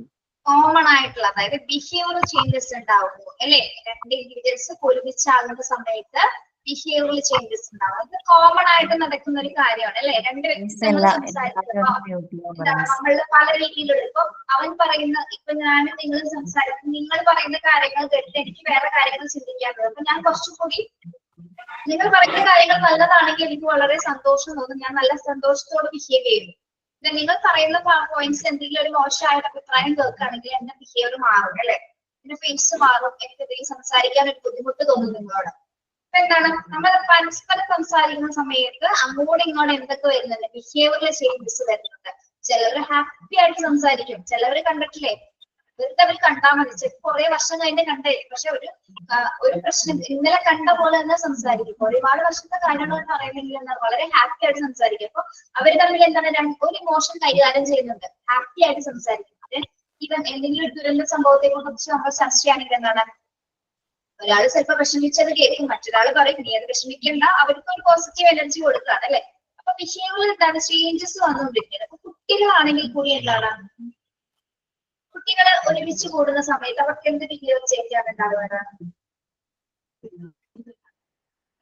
കോമൺ ആയിട്ടുള്ള, അതായത് ബിഹേവിയർ ചേഞ്ചസ് ഉണ്ടാവുന്നു അല്ലെ? രണ്ട് ഇൻഡിവിജ്വൽസ് ഒരുമിച്ചാകുന്ന സമയത്ത് ബിഹേവിയറൽ ചേഞ്ചസ് ഉണ്ടാവും. ഇത് കോമൺ ആയിട്ട് നടക്കുന്ന ഒരു കാര്യമാണ് അല്ലെ? രണ്ട് വ്യക്തികൾ സംസാരിക്കുമ്പോൾ നമ്മൾ പല രീതിയിലുള്ള, ഇപ്പൊ അവൻ പറയുന്ന, ഇപ്പൊ ഞാനും നിങ്ങളും സംസാരിക്കും, നിങ്ങൾ പറയുന്ന കാര്യങ്ങൾ കേട്ടിട്ട് എനിക്ക് വേറെ കാര്യങ്ങൾ ചിന്തിക്കാറുണ്ട്. അപ്പൊ ഞാൻ കുറച്ചുകൂടി, നിങ്ങൾ പറയുന്ന കാര്യങ്ങൾ നല്ലതാണെങ്കിൽ എനിക്ക് വളരെ സന്തോഷം തോന്നും, ഞാൻ നല്ല സന്തോഷത്തോടെ ബിഹേവ് ചെയ്യും. നിങ്ങൾ പറയുന്ന പോയിന്റ്സ് എന്തെങ്കിലും ഒരു മോശമായിട്ട് അഭിപ്രായം കേൾക്കുകയാണെങ്കിൽ എന്റെ ബിഹേവിയർ മാറും അല്ലെ? എന്റെ ഫേസ് മാറും, എനിക്ക് എന്തെങ്കിലും സംസാരിക്കാൻ ഒരു ബുദ്ധിമുട്ട് തോന്നും നിങ്ങളോട്. അപ്പൊ എന്താണ്, നമ്മൾ പരസ്പരം സംസാരിക്കുന്ന സമയത്ത് അങ്ങോട്ടും ഇങ്ങോട്ടും എന്തൊക്കെ വരുന്നുണ്ട്? ബിഹേവിയറിലെ ചേഞ്ചസ് വരുന്നുണ്ട്. ചിലവർ ഹാപ്പി ആയിട്ട് സംസാരിക്കും, ചിലവർ കണ്ടിട്ടില്ലേ വെറുതെ അവർ കണ്ടാൽ മതി, കുറെ വർഷം കഴിഞ്ഞ് കണ്ടേ, പക്ഷെ ഒരു പ്രശ്നം ഇന്നലെ കണ്ട പോലെ തന്നെ സംസാരിക്കും. ഒരുപാട് വർഷത്തെ കാര്യങ്ങൾ പറയുന്നെങ്കിൽ എന്താണ്, വളരെ ഹാപ്പി ആയിട്ട് സംസാരിക്കും. അപ്പൊ അവർ തമ്മിൽ എന്താണ്, ഒരു ഇമോഷൻ കൈകാര്യം ചെയ്യുന്നുണ്ട്, ഹാപ്പി ആയിട്ട് സംസാരിക്കും. ഇവൻ എന്തെങ്കിലും ഒരു ദുരന്ത സംഭവത്തെ കുറിച്ച് നമ്മൾ ചർച്ച ചെയ്യുകയാണെങ്കിൽ എന്താണ്, ഒരാൾ ചിലപ്പോൾ വിഷമിച്ചത് കേൾക്കും, മറ്റൊരാൾ പറയും നീ അത് വിഷമിക്കണ്ട, അവർക്ക് ഒരു പോസിറ്റീവ് എനർജി കൊടുക്കുകയാണ് അല്ലെ? അപ്പൊ വിഷയങ്ങളിൽ എന്താണ് ചേഞ്ചസ് വന്നുകൊണ്ടിരിക്കുന്നത്. അപ്പൊ കുട്ടികളാണെങ്കിൽ കൂടി എന്താണ്, കുട്ടികളെ ഒരുമിച്ച് കൂടുന്ന സമയത്ത് അവർക്ക് എന്ത് ബിഹേവിയർ ചേഞ്ച് ആണ് ഉണ്ടാവുക?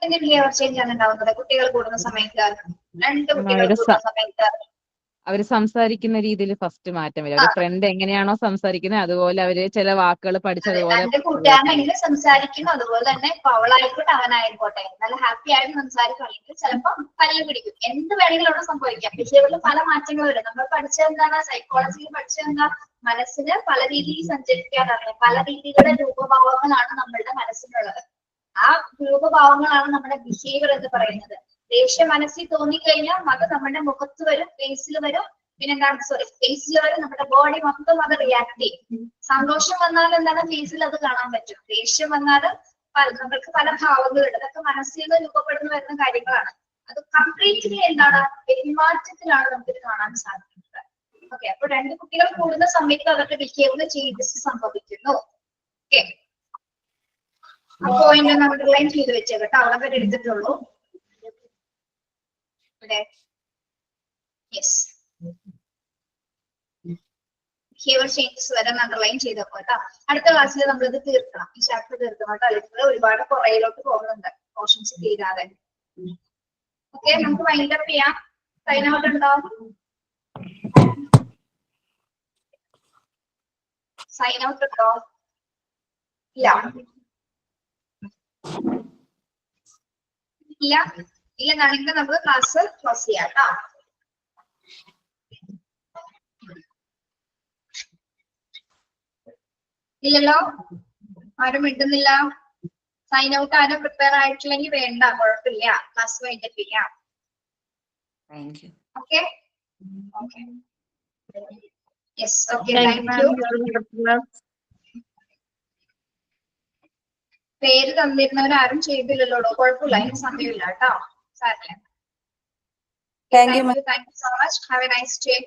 എന്ത് ബിഹേവിയർ ചേഞ്ച് ആണ് ഉണ്ടാവുന്നത് കുട്ടികൾ കൂടുന്ന സമയത്ത്? രണ്ട് കുട്ടികൾ കൂടുന്ന സമയത്ത് അവര് സംസാരിക്കുന്ന രീതിയിൽ ഫസ്റ്റ് മാറ്റം വരും. അവരുടെ ഫ്രണ്ട് എങ്ങനെയാണോ സംസാരിക്കുന്നത് അതുപോലെ അവര് ചില വാക്കുകൾ പഠിച്ചതുപോലെ എന്റെ കൂട്ടുകാരൻ എങ്ങനെ സംസാരിക്കുന്നു അതുപോലെ തന്നെ അവളായിക്കോട്ടെ അവനായിക്കോട്ടെ നല്ല ഹാപ്പി ആയിട്ട് സംസാരിക്കുകയാണെങ്കിൽ ചിലപ്പോൾ പല്ല് പിടിക്കും. എന്ത് വേണമെങ്കിലും അവിടെ സംഭവിക്കാം. ബിഹേവിയറിൽ പല മാറ്റങ്ങൾ വരും. നമ്മൾ പഠിച്ചതെന്താണ്, സൈക്കോളജിയിൽ പഠിച്ചതെന്താ, മനസ്സിന് പല രീതിയിൽ സഞ്ചരിക്കാനാണ്. പല രീതിയിലുള്ള രൂപഭാവങ്ങളാണ് നമ്മളുടെ മനസ്സിനുള്ളത്. ആ രൂപഭാവങ്ങളാണ് നമ്മുടെ ബിഹേവിയർ എന്ന് പറയുന്നത്. ദേഷ്യം മനസ്സിൽ തോന്നിക്കഴിഞ്ഞാൽ അത് നമ്മുടെ മുഖത്ത് വരും, ഫേസിൽ വരും, പിന്നെന്താണ് ഫേസിൽ വരും, നമ്മുടെ ബോഡി മൊത്തം അത് റിയാക്ട് ചെയ്യും. സന്തോഷം വന്നാൽ എന്താണ്, ഫേസിൽ അത് കാണാൻ പറ്റും. ദേഷ്യം വന്നാൽ നമ്മൾക്ക് പല ഭാവങ്ങളുണ്ട്. അതൊക്കെ മനസ്സിൽ നിന്ന് രൂപപ്പെടുന്നു വരുന്ന കാര്യങ്ങളാണ്. അത് കംപ്ലീറ്റ്ലി എന്താണ്, പെരുമാറ്റത്തിലാണ് നമുക്കിത് കാണാൻ സാധിക്കുന്നത്. ഓക്കെ, അപ്പൊ രണ്ട് കുട്ടികൾ കൂടുന്ന സമയത്ത് അവരുടെ ബിഹേവിയർ ചേഞ്ചസ് സംഭവിക്കുന്നു. ഓക്കെ, ആ പോയിന്റ് ഒന്ന് അണ്ടർലൈൻ ചെയ്ത് വെച്ചേക്കട്ടെ, അവിടെ വരെ എടുത്തിട്ടുള്ളൂ. യെസ്, ബിഹേവിയർ ചേഞ്ചസ് വരെ അണ്ടർലൈൻ ചെയ്തപ്പോ കേട്ടോ. അടുത്ത ക്ലാസ്സിൽ നമ്മളിത് തീർക്കണം, ഈ ചാപ്റ്റർ തീർക്കണം കേട്ടോ. അല്ലെങ്കിൽ ഒരുപാട് പുറയിലോട്ട് പോകുന്നുണ്ട് പോർഷൻസ് തീരാതെ. ഓക്കെ, നമുക്ക് വൈൻഡ് അപ്പ് ചെയ്യാം. സൈൻ ഔട്ട് ഉണ്ടോ? സൈൻ ഔട്ട് ഉണ്ടോ? ഇല്ല ഇല്ല ഇല്ലെന്നാണെങ്കിൽ നമുക്ക് ക്ലാസ് ക്ലോസ് ചെയ്യാം കേട്ടോ. ഇല്ലല്ലോ, ആരും ഇടുന്നില്ല. സൈൻ ഔട്ട് ആരും പ്രിപ്പയർ ആയിട്ടില്ലെങ്കിൽ വേണ്ട, കുഴപ്പമില്ല, ക്ലാസ് വൈൻഡ് അപ്പ് ചെയ്യാം. Okay okay yes okay, thank you. പേര് തന്നിരുന്നവരാരും ചെയ്തില്ലല്ലോ. കുഴപ്പമില്ല, അതിന് സമയമില്ല കേട്ടോ. സാരില്ല. Thank you Thank you so much. Have a nice day.